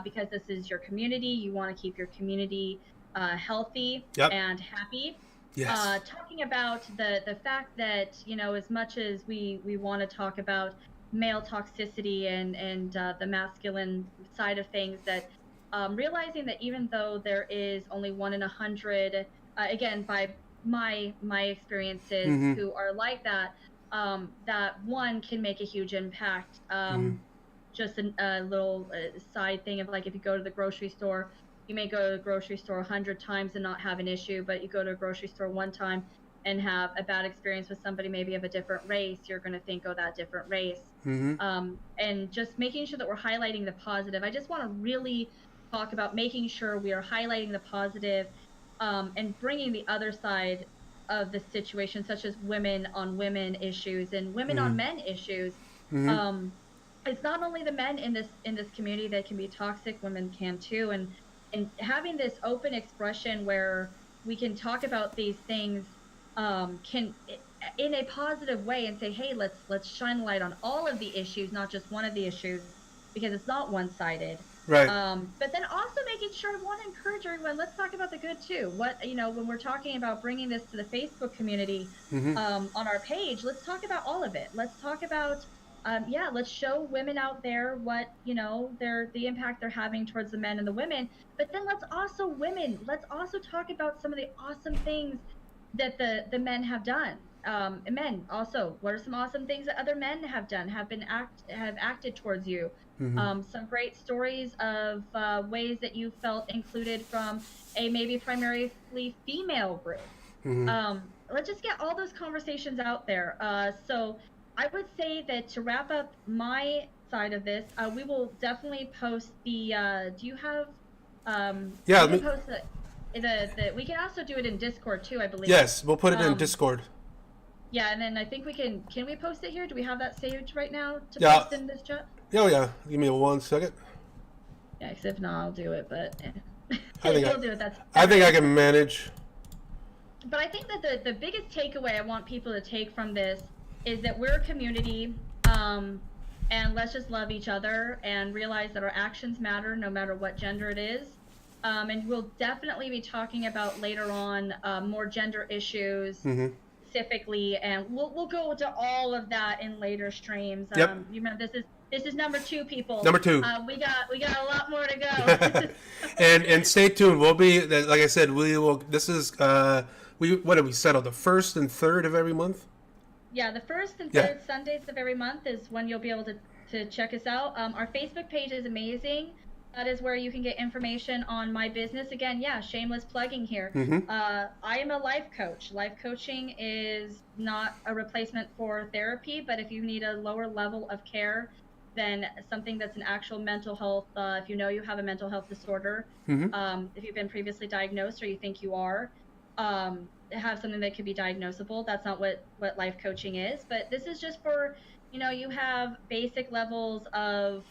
because this is your community. You want to keep your community healthy and happy. Yes. Talking about the fact that, as much as we want to talk about male toxicity and the masculine side of things, that realizing that even though there is only 1 in 100, again, by my experiences, who are like that, that one can make a huge impact. Just a little side thing of if you go to the grocery store, you may go to the grocery store 100 times and not have an issue, but you go to a grocery store one time and have a bad experience with somebody maybe of a different race, you're going to think, oh, that different race. And just making sure that we're highlighting the positive. I just want to really talk about making sure we are highlighting the positive, and bringing the other side of the situation, such as women on women issues and women on men issues. It's not only the men in this community that can be toxic, women can too, and having this open expression where we can talk about these things can in a positive way and say, hey, let's shine light on all of the issues, not just one of the issues, because it's not one-sided. Right. But then also making sure, I want to encourage everyone, let's talk about the good too. When we're talking about bringing this to the Facebook community, on our page, let's talk about all of it. Let's talk about, let's show women out there what, the impact they're having towards the men and the women. But then let's also talk about some of the awesome things that the men have done. And men also, what are some awesome things that other men have done, have acted towards you? Some great stories of ways that you felt included from a maybe primarily female group. Let's just get all those conversations out there. So I would say that to wrap up my side of this, we will definitely post the. Do you have? Yeah. We can post we can also do it in Discord too, I believe. Yes, we'll put it in Discord. Yeah, and then I think we can we post it here? Do we have that saved right now to post in this chat? Oh yeah, give me 1 second. Yeah, because if not, I'll do it, but I think I'll do it. I think I can manage. But I think that the biggest takeaway I want people to take from this is that we're a community, and let's just love each other and realize that our actions matter no matter what gender it is. And we'll definitely be talking about later on more gender issues specifically, and we'll go into all of that in later streams. Yep. You remember this is number 2, people. Number 2. We got a lot more to go. and stay tuned. We'll be, like I said, we will. This is what did we settle? The 1st and 3rd of every month. Yeah, the 1st and 3rd Sundays of every month is when you'll be able to check us out. Our Facebook page is amazing. That is where you can get information on my business. Again, yeah, shameless plugging here. I am a life coach. Life coaching is not a replacement for therapy, but if you need a lower level of care than something that's an actual mental health, if you know you have a mental health disorder, if you've been previously diagnosed or you think you are, have something that could be diagnosable. That's not what life coaching is, but this is just for, you have basic levels of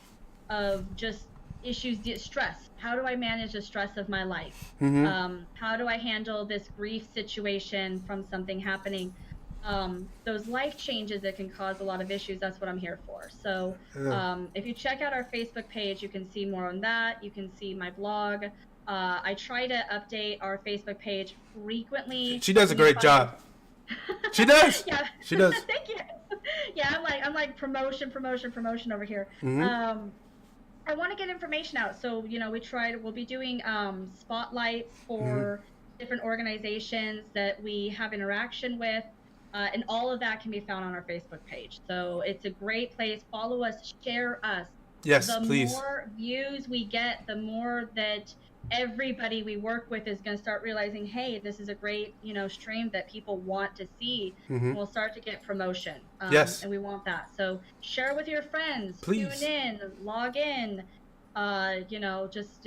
just issues, stress. How do I manage the stress of my life? How do I handle this grief situation from something happening? Those life changes that can cause a lot of issues, that's what I'm here for. So if you check out our Facebook page, you can see more on that. You can see my blog. I try to update our Facebook page frequently. She does a great job. She does. Yeah. She does. Thank you. Yeah, I'm like promotion over here. I want to get information out. So, we'll be doing spotlights for different organizations that we have interaction with. And all of that can be found on our Facebook page. So it's a great place. Follow us, share us. Yes, please. The more views we get, the more that everybody we work with is going to start realizing, hey, this is a great, stream that people want to see. We'll start to get promotion. Yes. And we want that. So share with your friends. Please. Tune in, log in, just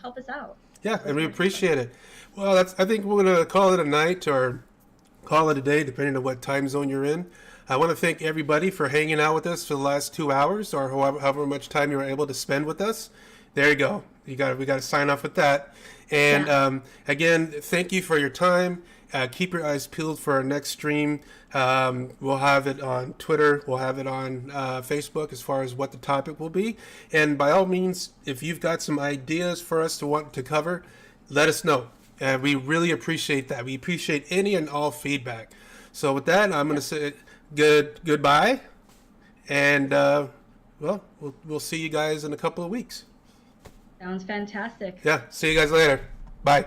help us out. Yeah, and we appreciate it. Well, I think we're going to call it a night or call it a day, depending on what time zone you're in. I want to thank everybody for hanging out with us for the last 2 hours or however much time you were able to spend with us. There you go. We got to sign off with that. And again, thank you for your time. Keep your eyes peeled for our next stream. We'll have it on Twitter. We'll have it on Facebook as far as what the topic will be. And by all means, if you've got some ideas for us to want to cover, let us know. We really appreciate that. We appreciate any and all feedback. So with that, I'm going to say goodbye. And, we'll see you guys in a couple of weeks. Sounds fantastic. Yeah, see you guys later. Bye.